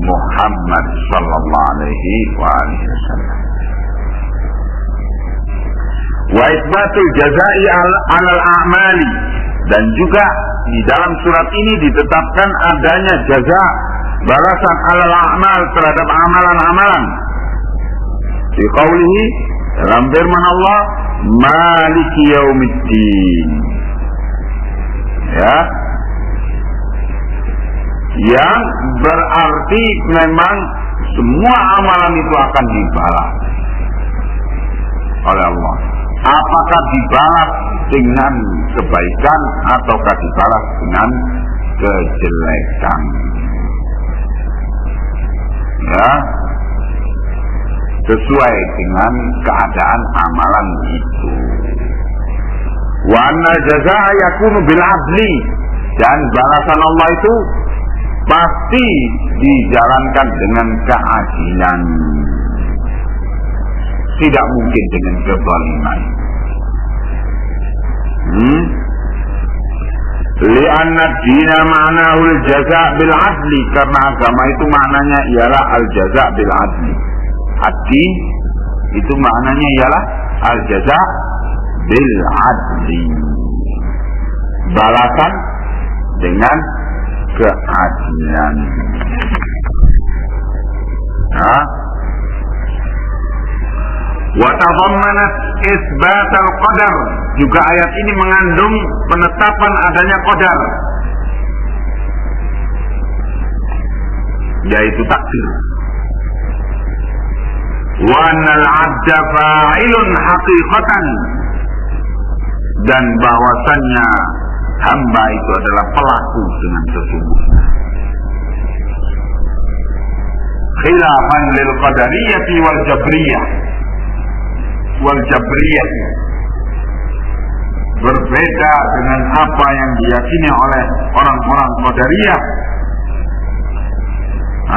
Muhammad sallallahu alaihi wasallam. Wa isbatul jazai alal a'mali, dan juga di dalam surat ini ditetapkan adanya jaza, balasan alal a'mal, terhadap amalan-amalan. Di qaulihi, dalam firman Allah, maliki yaumiddin, ya, yang berarti memang semua amalan itu akan dibalas oleh Allah. Apakah dibalas dengan kebaikan ataukah dibalas dengan kejelekan, ya, sesuai dengan keadaan amalan itu. Wa anna jazaa yakunu bil adli, dan balasan Allah itu pasti dijalankan dengan keadilan, tidak mungkin dengan kezaliman. Li'anna dina ma'nahu al-jaza' bil adli, karena agama itu maknanya ialah al-jaza' bil adli. Ad-din itu maknanya ialah al-jaza' bil adli, balasan dengan keadilan. Wa tadammanat isbat al-qadar, juga ayat ini mengandung penetapan adanya qadar, yaitu takdir. Wa annal 'abda fa'ilun haqiqatan, dan bahwasannya hamba itu adalah pelaku dengan sesungguhnya. Khilafan lil qadariyati wal jabriyah. Wal jabriyah berbeda dengan apa yang diyakini oleh orang-orang qadariyah.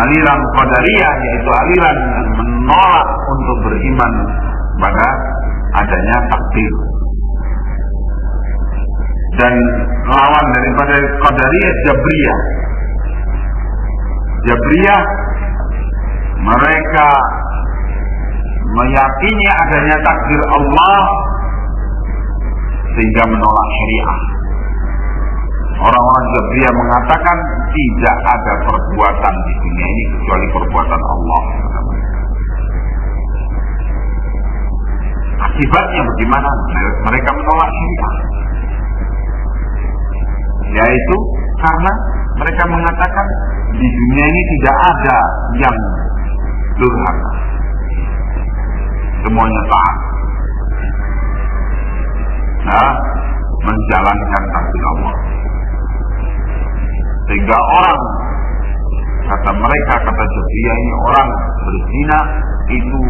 Aliran qadariyah yaitu aliran yang menolak untuk beriman pada adanya takdir. Dan lawan daripada qadariyah jabriyah. Jabriyah mereka meyakini adanya takdir Allah sehingga menolak syariah. Orang-orang Jabriyah mengatakan tidak ada perbuatan di dunia ini kecuali perbuatan Allah. Akibatnya bagaimana? Mereka menolak syariah, yaitu karena mereka mengatakan di dunia ini tidak ada yang durhaka, semuanya taat. menjalankan takdir Allah. Sehingga orang, kata mereka, kata Jabriyah, ini orang berzina itu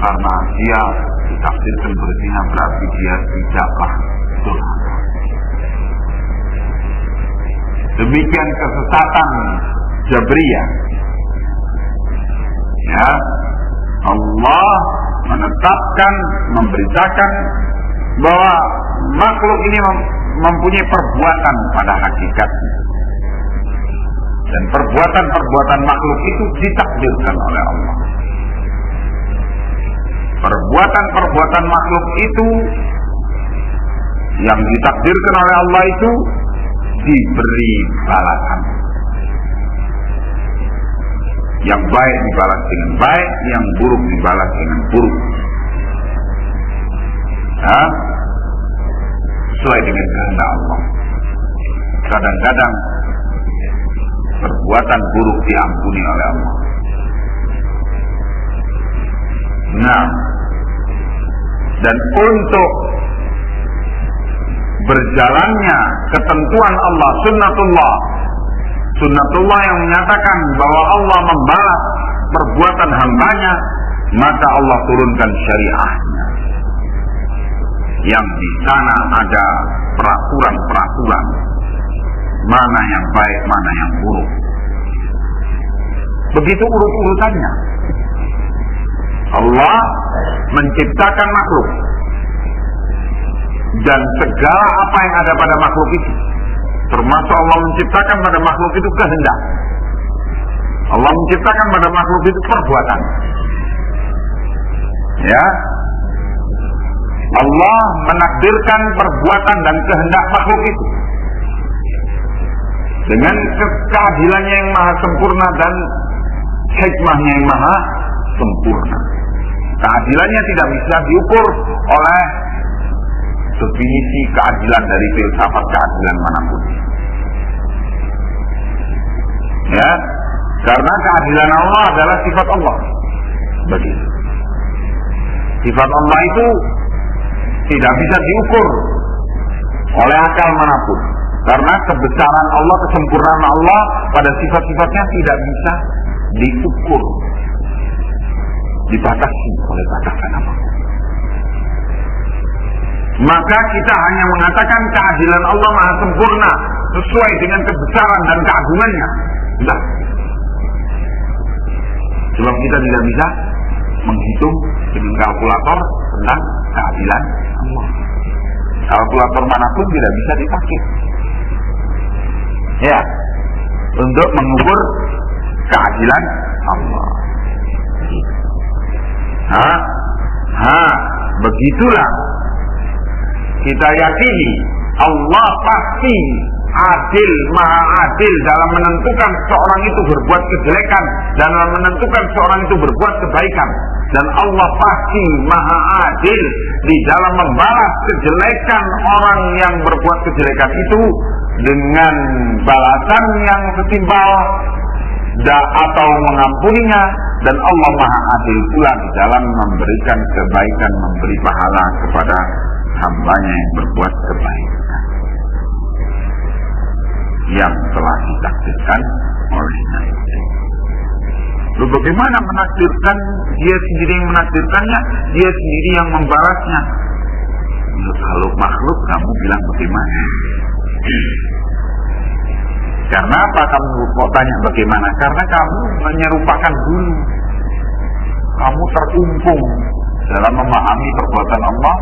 karena dia ditafsirkan berzina berarti dia tidaklah durhaka. Demikian kesesatan Jabriyah. Ya, Allah menetapkan, memberitakan bahwa makhluk ini mempunyai perbuatan pada hakikatnya. Dan perbuatan-perbuatan makhluk itu ditakdirkan oleh Allah. Perbuatan-perbuatan makhluk itu yang ditakdirkan oleh Allah itu diberi balasan. Yang baik dibalas dengan baik, yang buruk dibalas dengan buruk. Ya, sesuai dengan kehendak Allah. Kadang-kadang perbuatan buruk diampuni oleh Allah. Nah, dan untuk berjalannya ketentuan Allah, sunnatullah yang menyatakan bahwa Allah membalas perbuatan hambanya, maka Allah turunkan syariahnya. Yang di sana ada peraturan-peraturan, mana yang baik, mana yang buruk. Begitu urut-urutannya. Allah menciptakan makhluk, dan segala apa yang ada pada makhluk itu, termasuk Allah menciptakan pada makhluk itu kehendak. Allah menciptakan pada makhluk itu perbuatan. Ya, Allah menakdirkan perbuatan dan kehendak makhluk itu dengan keadilannya yang maha sempurna dan hikmahnya yang maha sempurna. Keadilannya tidak bisa diukur oleh definisi keadilan dari filsafat keadilan manapun. Ya, karena keadilan Allah adalah sifat Allah. Begitu. Sifat Allah itu tidak bisa diukur oleh akal manapun. Karena kebesaran Allah, kesempurnaan Allah pada sifat-sifatnya tidak bisa diukur, dibatasi oleh batasan apa. Maka kita hanya mengatakan keadilan Allah maha sempurna sesuai dengan kebesaran dan keagungannya. Sudah. Sebab kita tidak bisa menghitung dengan kalkulator tentang keadilan Allah. Kalkulator manapun tidak bisa dipakai, ya, untuk mengukur keadilan Allah. Begitulah kita yakini Allah pasti adil, maha adil dalam menentukan seorang itu berbuat kejelekan dan dalam menentukan seorang itu berbuat kebaikan. Dan Allah pasti maha adil di dalam membalas kejelekan orang yang berbuat kejelekan itu dengan balasan yang setimpal atau mengampuninya. Dan Allah maha adil pula di dalam memberikan kebaikan, memberi pahala kepada hambanya yang berbuat kebaikan yang telah ditakdirkan olehnya. Lalu bagaimana menakdirkan? Dia sendiri yang menakdirkannya, dia sendiri yang membalasnya. Kalau makhluk kamu bilang bagaimana? Karena apa kamu kok tanya bagaimana? Karena kamu menyerupakan dulu. Kamu terkumpul dalam memahami perbuatan Allah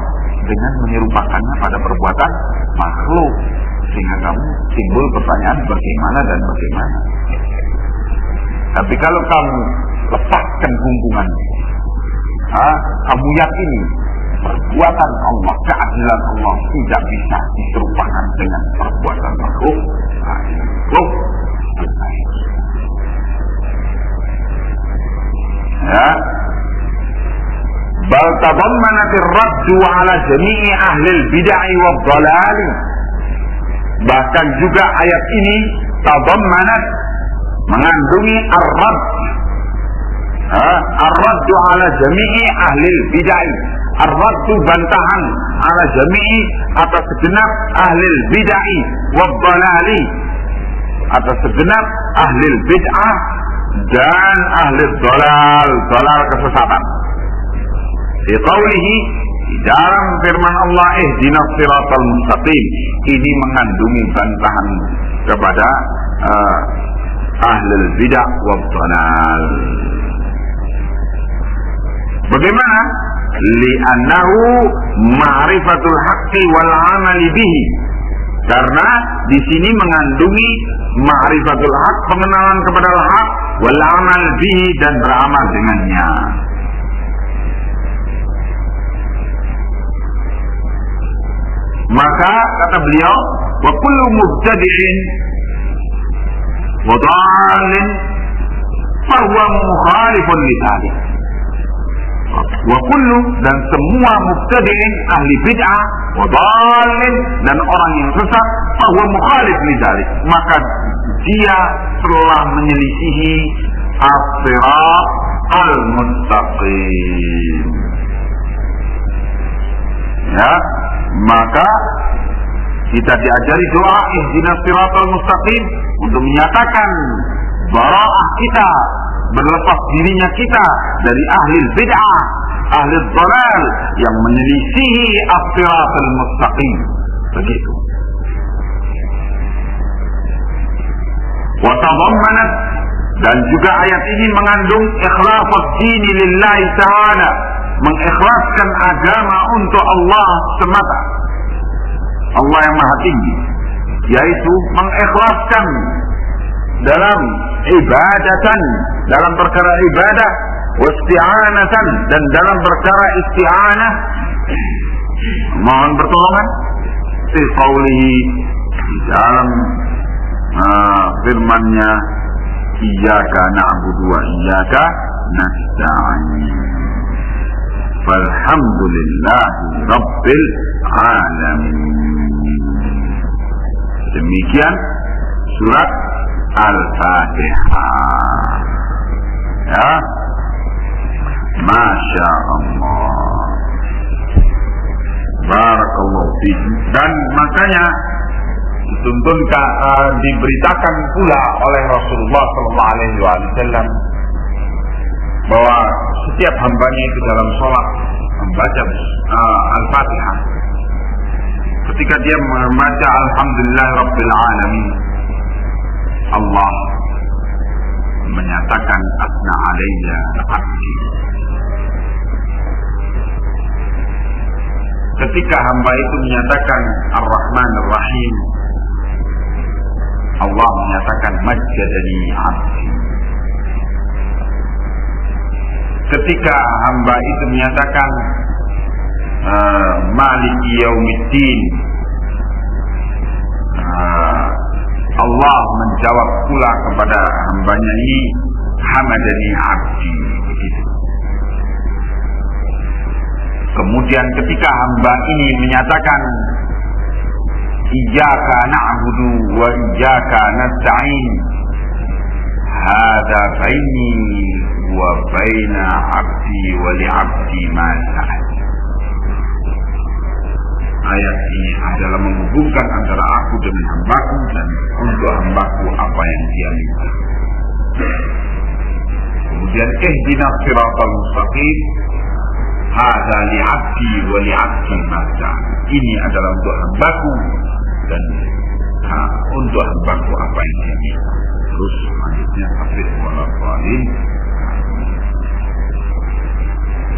dengan menyerupakannya pada perbuatan makhluk, sehingga kamu timbul pertanyaan bagaimana dan bagaimana. Tapi kalau kamu lepaskan hubungan, kamu yakini perbuatan Allah, keadilan Allah tidak bisa diserupakan dengan perbuatan makhluk. Ya, bal tadammanat ar-raddu ala jami'i ahli al-bid'ah wa ad-dhalal. Bahkan juga ayat ini tadammanat, mengandungi ar-radd, ar-raddu ala jami'i ahli al-bid'ah, ar-raddu bantahan ala jami'i atas segenap ahlil bid'ah wad dhalali, atas segenap ahlil bid'ah dan ahlil dhalal kesesatan. Di qaulihi, di dalam firman Allah, ihdinas siratal mustaqim, ini mengandungi bantahan kepada ahlul bid'ah wad dhalal. Bagaimana? Li'annahu ma'rifatul haqqi wal 'amali bihi. Karena di sini mengandungi ma'rifatul haqq, pengenalan kepada al-haq, wal 'amal bihi, dan beramal dengannya. Maka kata beliau, wa kullu mubtadi'in wa dhalin fa huwa mukhalifun li dzalik. Wa kullu, dan semua mubtadi'in, ahli bid'ah, wa dhalin, dan orang yang sesat, fa huwa mukhalif li dzalik, maka dia telah menyelisihi as-sirat al-mustaqim. Ya, maka kita diajari doa ihdinas siratal mustaqim untuk menyatakan bara'ah kita, berlepas dirinya kita dari ahli bid'ah, ahli dhalal yang menyelisihi as-siratal mustaqim. Begitu. Wa tadammanat, dan juga ayat ini mengandung ikhlasus dini lillahi ta'ala, mengikhlaskan agama untuk Allah semata, Allah yang maha tinggi, yaitu mengikhlaskan dalam ibadatan, dalam perkara ibadah, wasti'anatan, dan dalam perkara isti'anah, mohon pertolongan, fi qaulihi, di dalam firman-Nya, iyyaka na'budu wa iyyaka nasta'in. Walhamdulillahi Rabbil Alamin. Demikian surat Al-Fatihah. Ya, Masya Allah, Barakallahu fiikum. Dan makanya diberitakan pula oleh Rasulullah SAW bahwa setiap hambanya itu dalam sholat membaca Al-Fatihah, ketika dia membaca Alhamdulillah Rabbil Alamin, Allah menyatakan asna alayya abdi. Ketika hamba itu menyatakan Ar-Rahman Ar-Rahim, Allah menyatakan majjadani abdi. Ketika hamba itu menyatakan Maliki Yaumiddin, Allah menjawab pula kepada hambanya ini, hamadani abdi. Begitu. Kemudian ketika hamba ini menyatakan iyyaka na'budu wa iyyaka nasta'in, hadza baini wa baina abdi wa li abdi ma sa'al. Ayat ini adalah menghubungkan antara aku dengan hambaku dan untuk hambaku apa yang dia minta. Kemudian ihdinas siratal mustaqim, hadza li abdi wa li abdi ma sa'al. Ini adalah untuk hambaku dan untuk hambaku apa yang dia minta. Terus selanjutnya hafidh walafalin.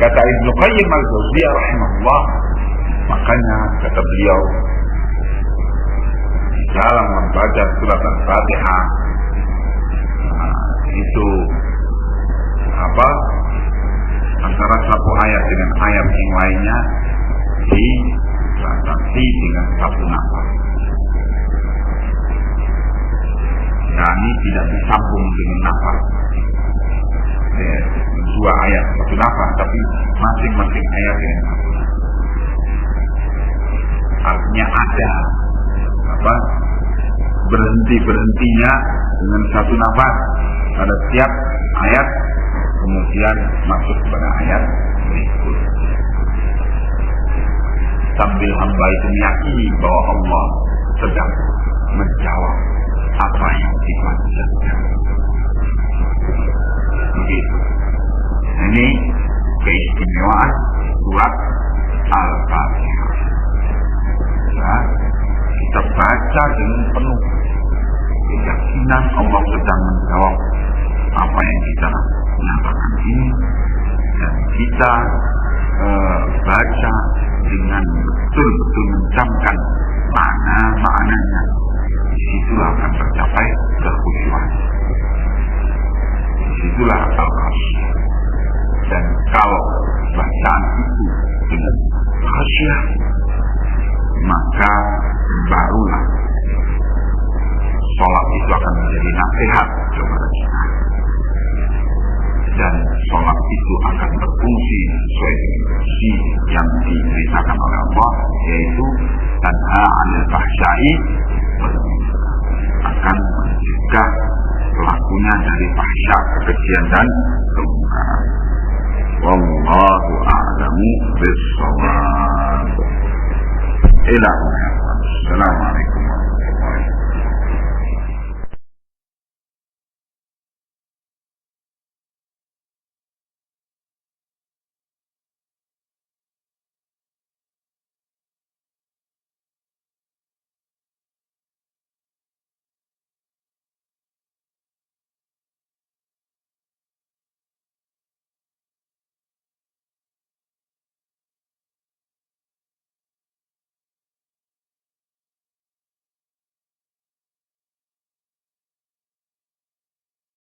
Kata Ibnu Qayyim al-Jauziyah rahimahullah, makanya kata beliau di dalam membaca surat Al-Fatihah itu antara satu ayat dengan ayat yang lainnya ditransaksi dengan satu nafas. Ini tidak disambung dengan nafas. Dua ayat satu nafas, tapi masing-masing ayat dengan satu nafas. Artinya ada berhentinya dengan satu nafas pada setiap ayat, kemudian masuk kepada ayat berikut. sambil hamba itu meyakini bahwa Allah sedang menjawab apa yang dipanjatkan. Begitu. Ini keistimewaan surat Al-Fatihah. Ya, kita baca dengan penuh keyakinan Allah sedang menjawab apa yang kita nyatakan ini, dan kita baca dengan betul-betul mencamkan maknanya. Disitulah akan tercapai kekhusyuan. Disitulah al-khasyah. Dan kalau bacaan itu dengan khasyah, maka barulah sholat itu akan menjadi nasihat kepada kita. Dan sholat itu akan berfungsi sesuai dengan fungsi yang diberitakan oleh Allah, yaitu tanha 'anil fahsya'i, akan mencegah pelakunya dari fahsya, kekejian dan kemungkaran. Wallahu a'lamu bis-shawab. Assalamualaikum.